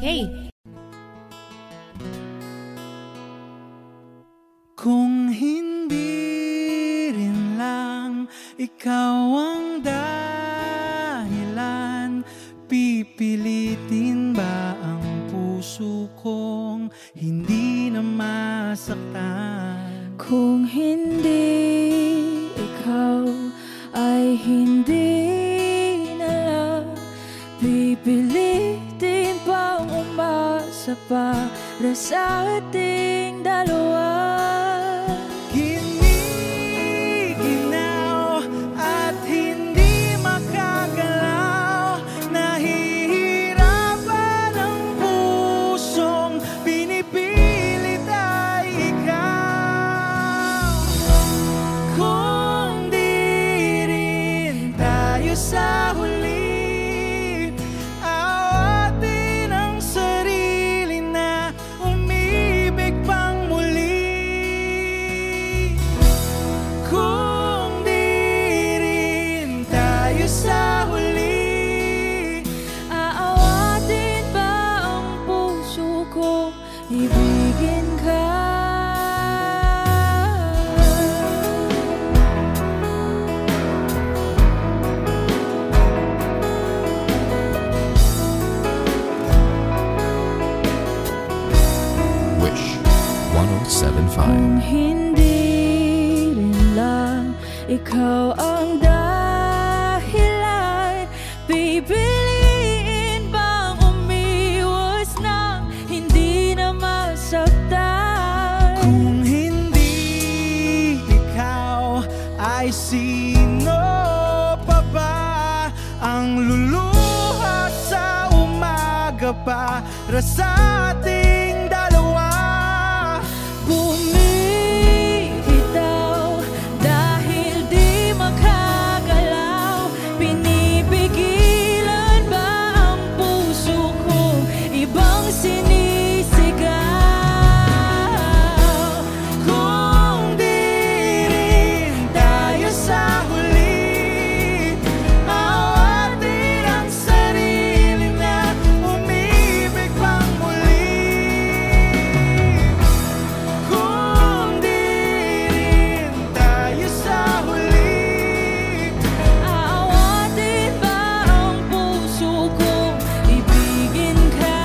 Hey! Kung hindi rin lang ikaw ang dahilan, pipilitin ba ang puso kong hindi na masaktan? Kung hindi ikaw ay hindi na lang, pipilitin bang umasa para sa ating dalawa? Giniginaw at hindi makagalaw, nahihirapan ang pusong pinipilit ay ikaw. Kung di rin tayo sa huli, awatin ang sarili na umibig pang muli. Kung di rin tayo sa huli, Aawatin ba ang puso kong ibigin ka? Wish 1075. Kung hindi rin lang ikaw ang dahilan, pipiliin bang umiwas nang hindi na masaktan? kung hindi ikaw, ay sino pa ba ang luluha sa umaga para sa ating dalawa? Bumibitaw dahil di makagalaw, pinipigilan ba ang puso kong ibang sinisigaw? Kung di rin tayo sa huli, awatin ang sarili na umibig pang muli. Kung di rin tayo sa huli, Aawatin ba ang puso kong ibigin ka?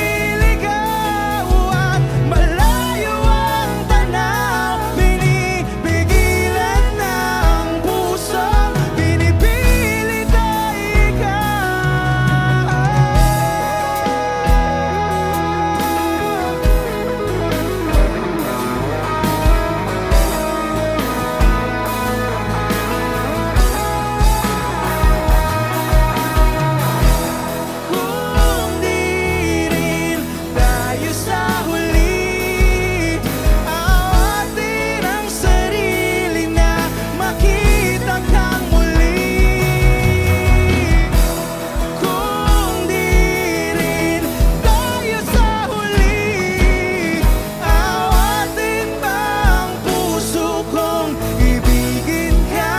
naliligaw at malayo ang tanaw, pinipigilan ng puso, pinipilit ay ikaw. Kung di rin tayo sa huli, awatin ang sarili na makita kang muli. Kung di rin tayo sa huli, awatin ba ang puso kong ibigin ka?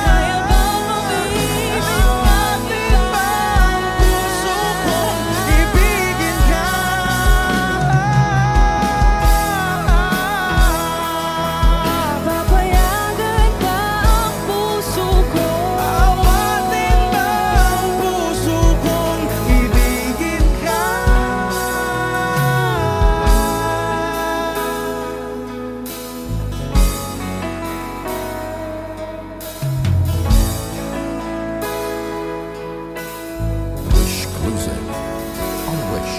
Kaya bang umibig Awatin ba ang puso kong ibigin ka? Papayagan ba ang puso ko? Awatin ba ang puso kong ibigin ka? Wish Cruiser on Wish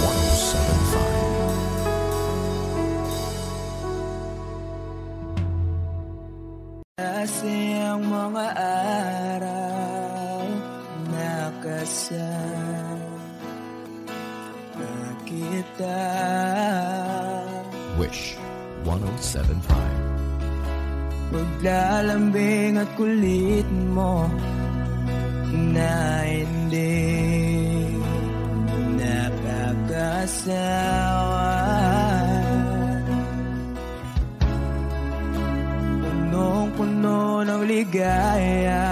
1075. Kasi ang mga araw na kasama kita, Wish 1075. paglalambing at kulit mo na hindi nakakasawa. ng ligaya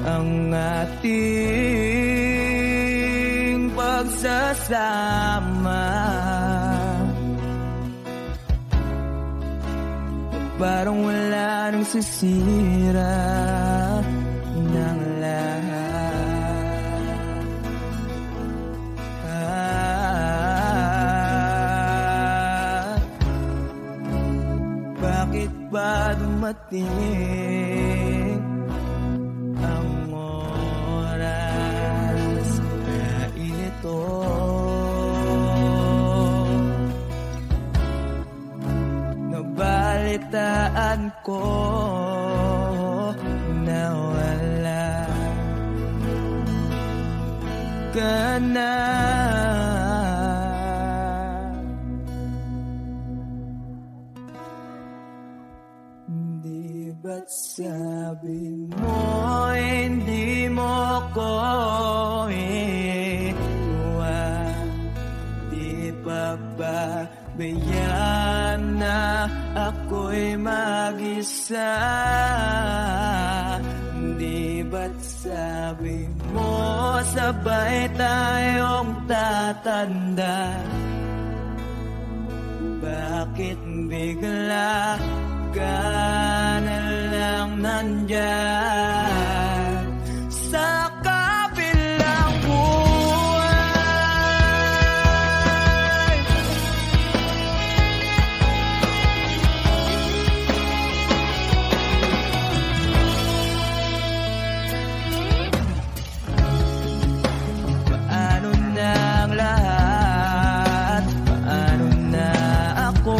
ang ating pagsasama. Parang wala nang sisira ng lahat. Bakit ba dumating ang oras na ito? Nabalitaan ko na wala ka na. Di ba't sabi mo hindi mo ko iwan? Di pa ba bayaan na ako'y mag-isa? Di ba't sabi mo sabay tayong tatanda? Bakit bigla ka na lang nandyan sa kabilang buhay? Paano na ang lahat? Paano na ako?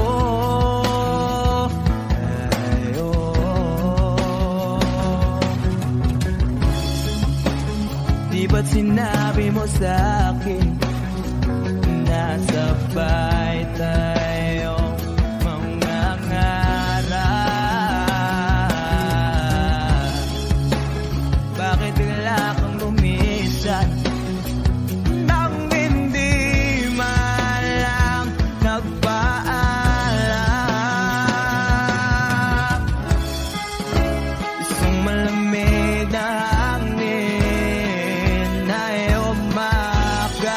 Di ba't sinabi mo sa'kin na sabay tayong mangangarap? Bakit bigla kang lumisan nang hindi man lang nagpaalam? Isang malamig na hangin ay umakap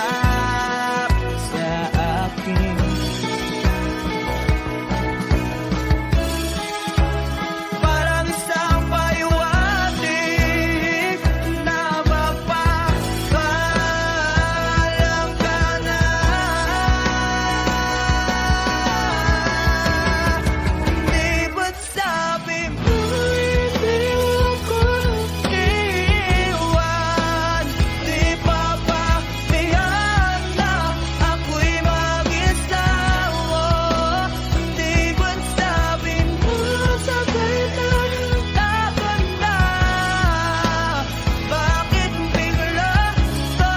sa akin. Parang isang paiwatig na mapapaalam ka na. Di ba't sabi mo hindi ako iwan? Di pa ba bayaan na ako'y mag-isa? Di ba't sabi mo sabay tayong tatanda? Bakit bigla ka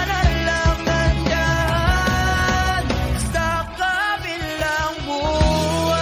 na lang nandyan sa kabilang buhay?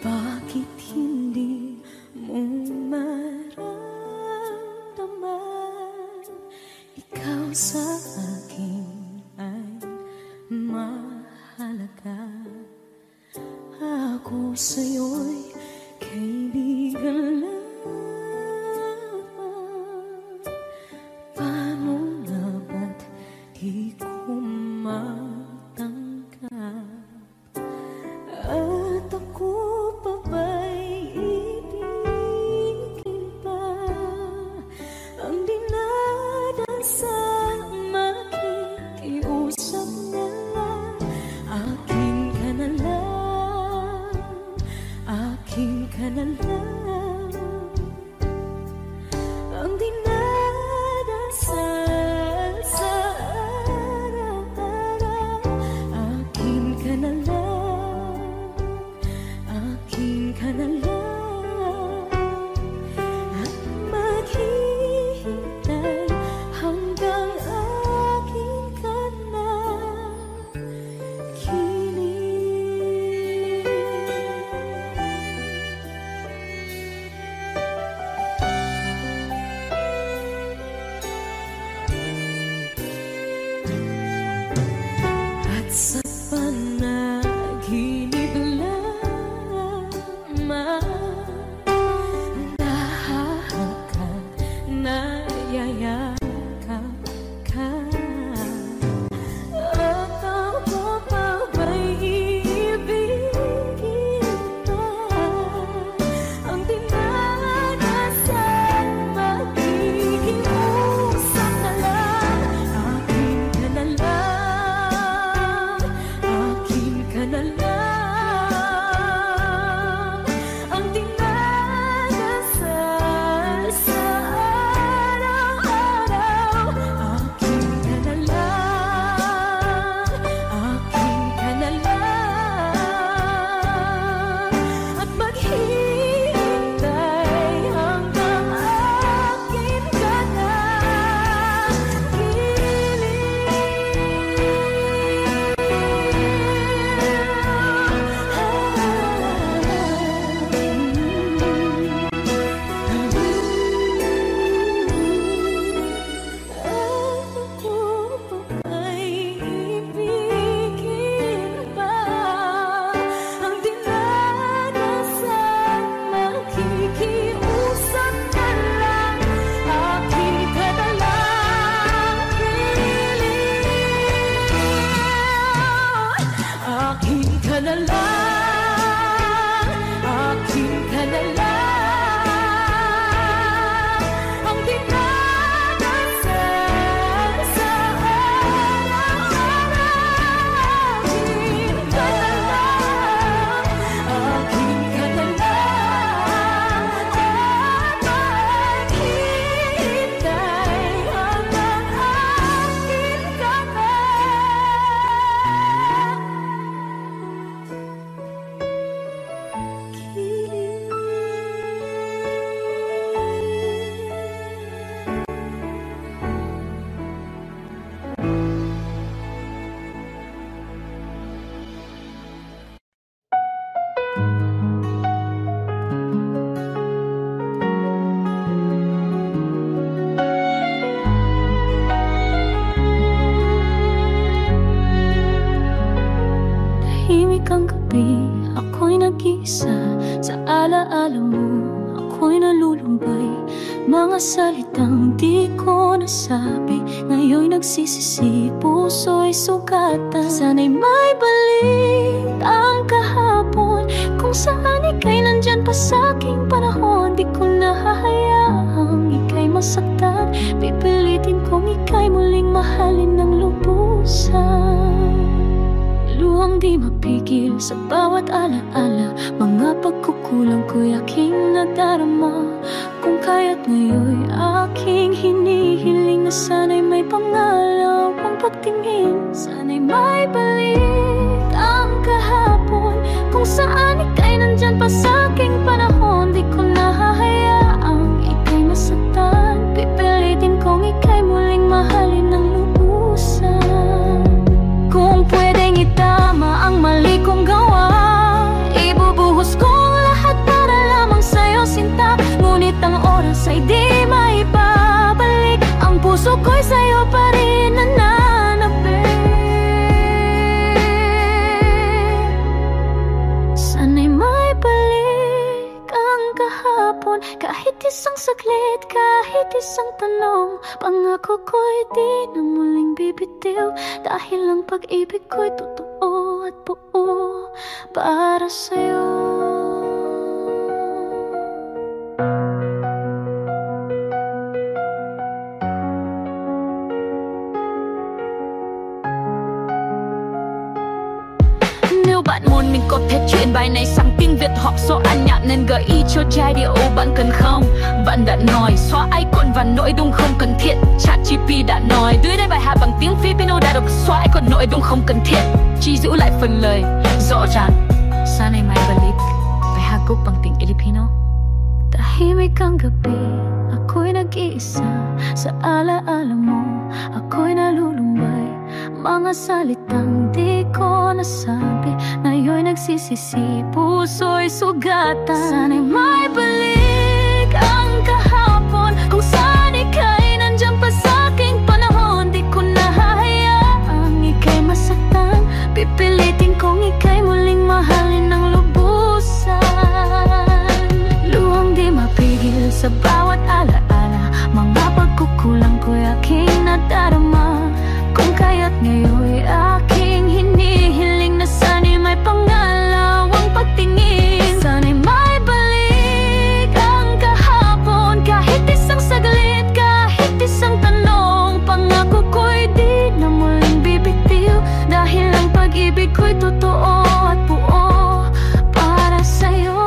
Bakit hindi mo maramdaman? Ikaw sa akin ay mahalaga. Ako sa'yo'y kaibigan lang. Paano nga ba't di ko matanggap? At ako pa ba'y ibigin pa? ang dinadasal sa araw-araw. Akin ka na lang, akin ka na lang, at maghihintay hanggang akin ka na at sa panaginip lamang nahahakan, nayayakap ka, at ako pa ba'y iibigin pa? Ang dinadasal, makikiusap na lang. Akin ka na lang, akin ka na lang, ang dinadasal sa araw-araw. Akin ka na lang, akin ka na lang, at maghihintay hanggang akin ka na ako pa ba'y ibigin pa? Ang dinadasal, makikiusap ka lang. Akin ka na lang, akin ka na lang, akin ka na lang, ang dinadasal sa araw-araw. Akin ka na lang, akin ka na lang, at maghihintay hanggang akin ka na. Tahimik ang gabi, ako'y nag-iisa. Sa alaala mo, ako'y nalulumbay. Mga salitang di ko nasabi, ngayon'y nagsisisi, puso'y sugatan. Sana'y may balik ang kahapon, kung saan ika'y nandyan pa sa'king panahon. Di ko nahahayaang ika'y masaktan, pipilitin kong ika'y muling mahalin ng lubusan. Luhang di mapigil sa bawat alaala, mga pagkukulang ko'y aking nadarama. Kung kaya't ngayon'y aking hinihiling, na sana'y may pangalaw ang pagtingin. Sana'y may balik ang kahapon, kung saan ika'y nandyan pa sa'king panahon. Di ko nahahayaang ika'y masaktan, pipilitin kong ika'y muling mahalin ng lubusan. Kung pwedeng itama ang mali kong gawa, ibubuhos kong lahat para lamang sa'yo, sinta. Ngunit ang oras ay di maibabalik, ang puso ko'y sa'yo pa rin nananapin. Sana'y may balik ang kahapon, kahit isang saglit, kahit isang tanong. Pangako ko'y di na muling bibitiw, dahil ang pag-ibig ko'y totoo at buo para sa'yo. Nếu bạn muốn mình có thể chuyển bài này sang tiếng Việt biết họ số anh nhạc nên gợi ý cho giai điệu bạn cần không? Bạn đã nói xóa icon và nội dung không cần thiết. ChatGPT đã nói dưới đây bài hát bằng tiếng Filipino đã đọc xóa icon nội dung không cần thiết, chỉ giữ lại phần lời rõ ràng. Sana'y may balik bài hát gốc bằng tiếng Filipino. Tahimik ang gabi, ako'y nag-iisa. Sa alaala mo, ako'y nalulumbay. Mga salitang di ko nasabi, ngayon'y nagsisisi, puso'y sugatan. Sana'y may balik ang kahapon, kung saan ika'y nandyan pa sa'king panahon. Di ko nahahayaang ika'y masaktan, pipilitin kong ika'y muling mahalin ng lubusan. Luhang di mapigil sa bawat alaala, mga pagkukulang ko'y aking nadarama. Kung kaya't ngayon'y aking hinihiling na sana'y may pangalawang pagtingin. Sana'y may balik ang kahapon, kahit isang saglit, kahit isang tanong. Pangako ko'y di na muling bibitiw, dahil ang pag-ibig ko'y totoo at buo para sa'yo.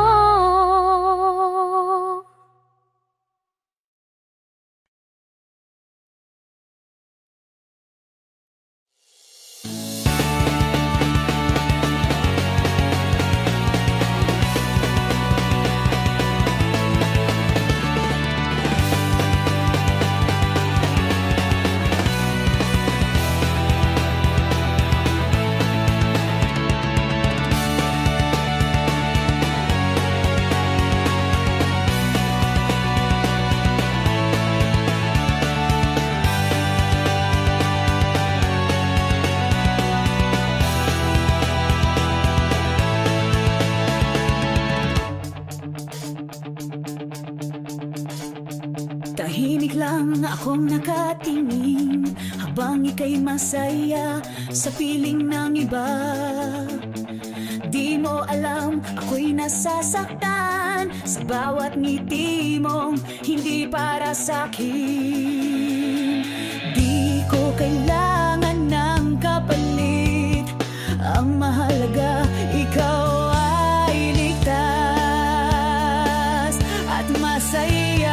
Tahimik lang akong nakatingin habang ika'y masaya sa piling ng iba. Di mo alam ako'y nasasaktan sa bawat ngiti mong hindi para sa'kin. Di ko kailangan ng kapalit, ang mahalaga ikaw ay ligtas at masaya.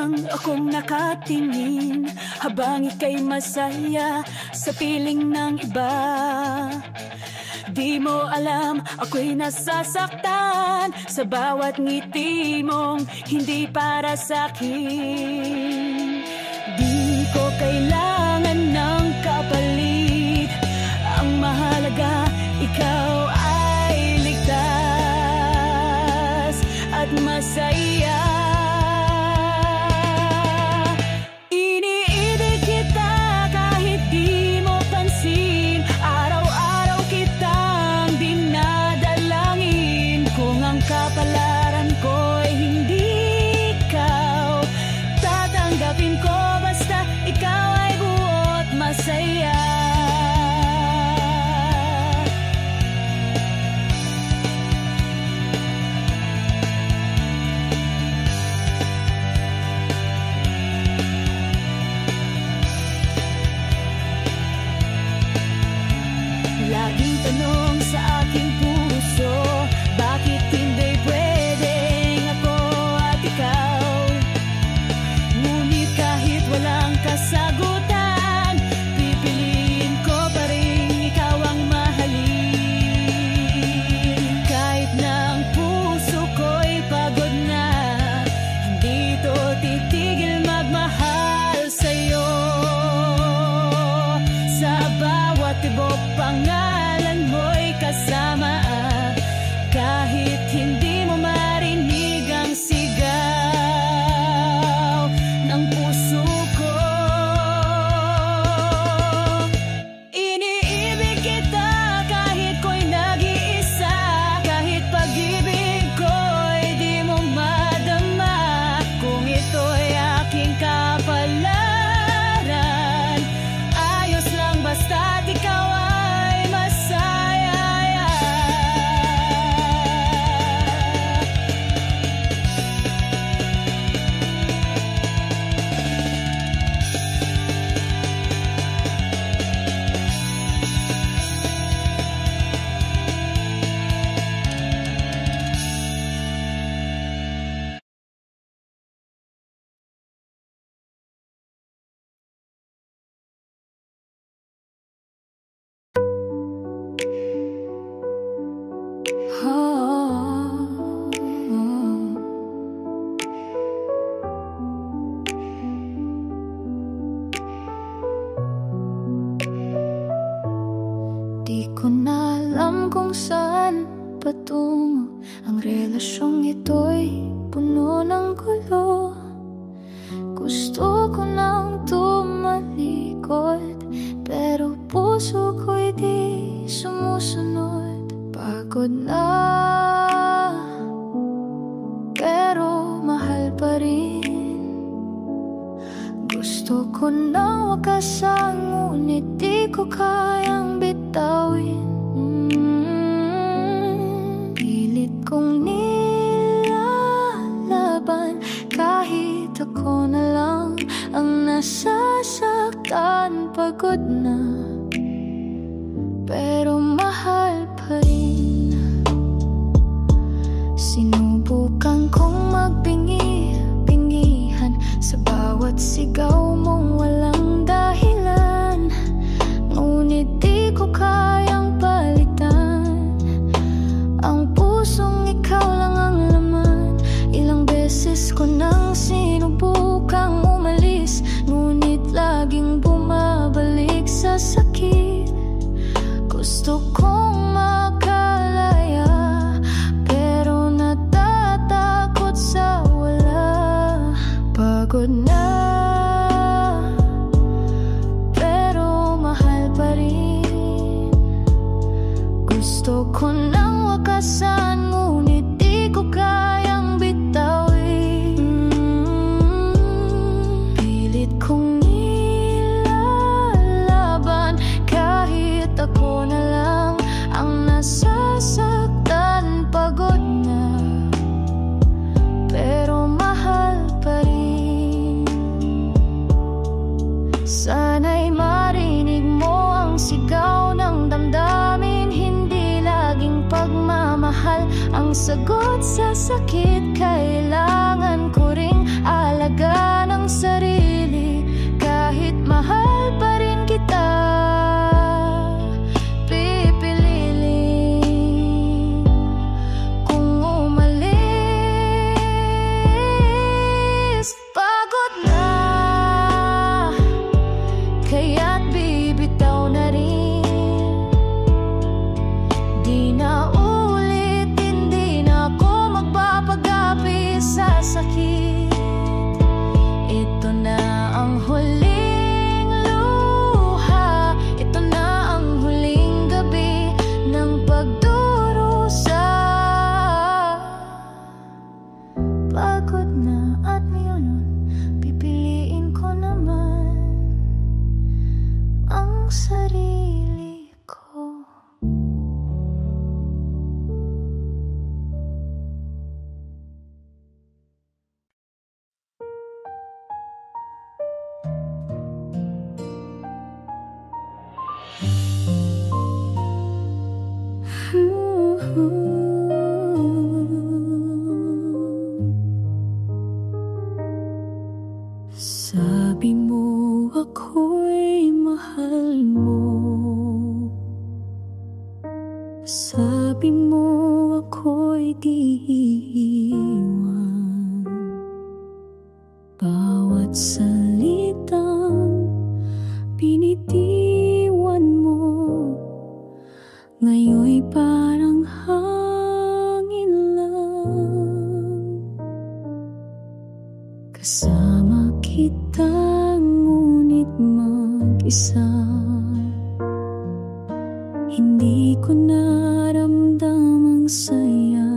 lang akong nakatingin habang ika'y masaya sa piling ng iba. Di mo alam ako'y nasasaktan sa bawat ngiti mong hindi para sa'kin. Di ko kailangan ng kapalit, ang mahalaga ikaw ay ligtas at masaya. Iniibig kita kahit di mo pansin, araw-araw kitang dinadalangin. Kung ang kapalaran ko'y hindi ikaw, tatanggapin ko basta ikaw ay buot masaya. Laging tanong sa aking puso, bakit hindi pwedeng ako at ikaw? Ngunit kahit walang kasagutan, pipiliin ko pa rin ikaw ang mahalin. Kahit na ang puso ko'y pagod na, hindi to titigil magmahal sa'yo. Sa bawat tibok pangalan mo'y kasama, kahit hindi mo marinig ang sigaw ng puso ko. Iniibig kita kahit ko'y nag-iisa, kahit pag-ibig ko'y di mo madama. Kung ito'y aking kapalaran, ayos lang basta't ikaw ay masaya. Di ko na alam kung saan patungo, ang relasyong ito'y puno ng gulo. Gusto ko nang tumalikod, pero puso ko'y di sumusunod. Pagod na, pero mahal pa rin. Gusto ko nang wakasan, ngunit di ko kayang bitawin. Pilit kong nilalaban, kahit ako na lang ang nasasaktan. Pagod na, pero mahal pa rin. Sinubukan kong magbingi-bingihan sa bawat sigaw mong walang dahilan, ngunit di ko kayang palitan ang pusong ikaw lang ang laman. Ilang beses ko nang sinubukang umalis, ngunit laging bumabalik sa sakit. Gusto kong makalaya, pero natatakot sa wala. Pagod na, pero mahal pa rin. Gusto ko nang wakasan, ngunit di ko kayang bitawin. Pilit kong nilalaban, kahit ako na lang ang nasasaktan. Pagod na, pero mahal pa rin. Sana'y marinig mo ang sigaw ng damdamin, hindi laging pagmamahal ang sagot sa sakit. Kailangan ko ring alamin halaga ng sarili. Kahit mahal pa rin kita, pipiliin kung umalis. Pagod na, kaya't bibitaw na rin. Di na ulit, hindi na ako magpapagapi sa sakit. Ito na ang huling luha, ito na ang huling gabi ng pagdurusa. Pagod na at ngayon, pipiliin ko naman ang sarili ko. Sabi mo ako'y mahal mo, sabi mo ako'y di iiwan. Bawat salitang binitiwan mo ngayon'y parang hangin lang. Kasama kita ngunit mag-isa, hindi ko naramdamang saya.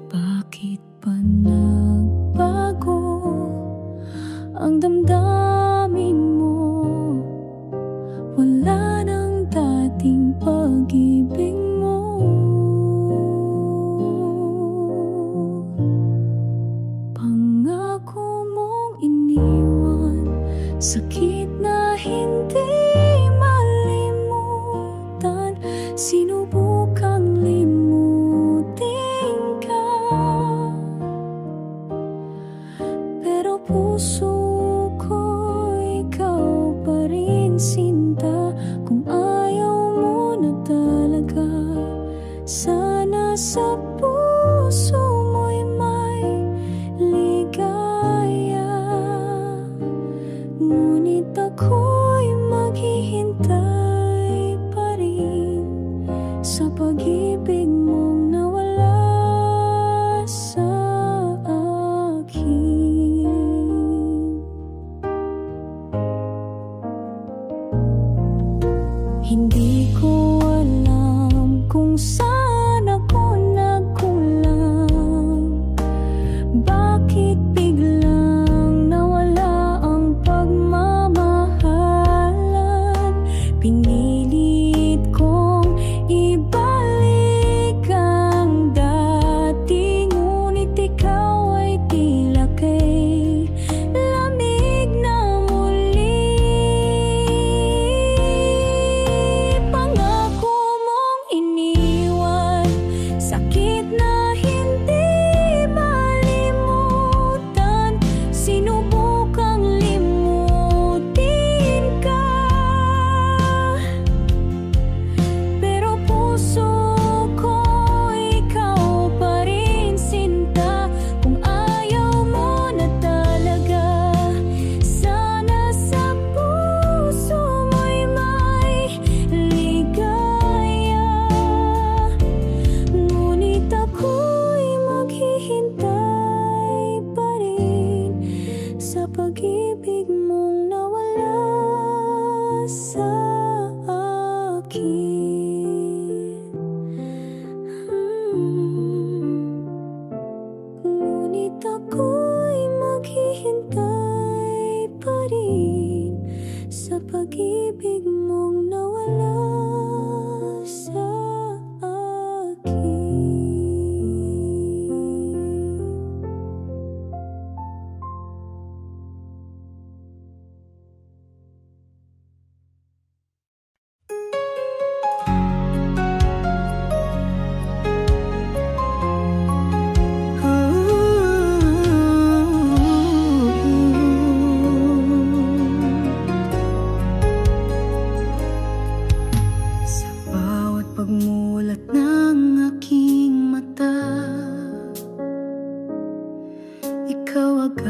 Bakit ba nagbago ang damdamin mo? Wala nang dating pag-ibig mo. Pangako mong iniwan, sakit na hindi malimutan. Sinubukang limutin ka, pero puso ko ikaw pa rin sinta. Kung ayaw mo na talaga, sana sa puso mo'y may ligaya. Ngunit ako'y maghihintay pa rin sa pag-ibig mong nawala sa akin.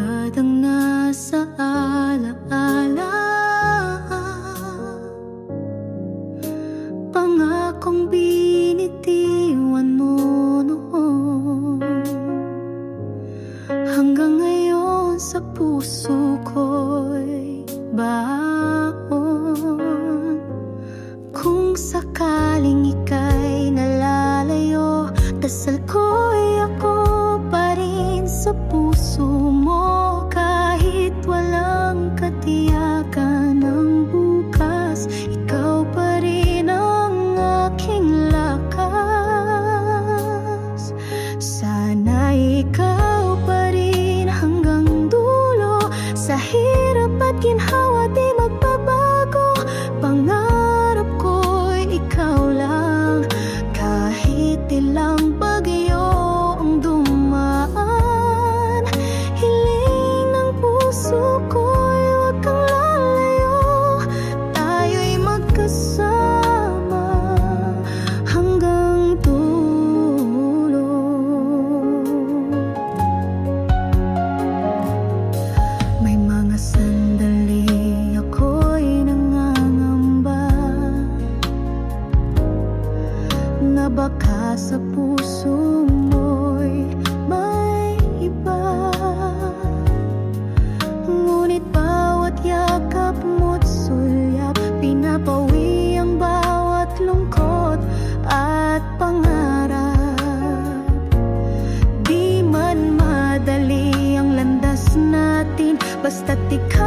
Baradang nasa alaala, pangakong binitiwan mo noon. Hanggang ngayon sa puso ko'y baon. Kung sakaling ika'y nalalayo, dasal ko'y ako pa rin sa puso mo. Kahit walang katiyakan ng bukas, ikaw pa rin ang aking lakas. Sana ikaw pa rin hanggang dulo. Sa hirap at ginhawa di magbabago. Pangarap ko'y ikaw lang. Kahit ilang bagyo ang dumaan, hiling ng puso ko'y huwag kang lalayo. Tayo'y magkasama hanggang dulo. May mga sandali ako'y nangangamba na baka sa puso mo'y may iba. Ngunit bawat yakap mo't sulyap, pinapawi ang bawat lungkot at pangarap. Di man madali ang landas natin, basta't ikaw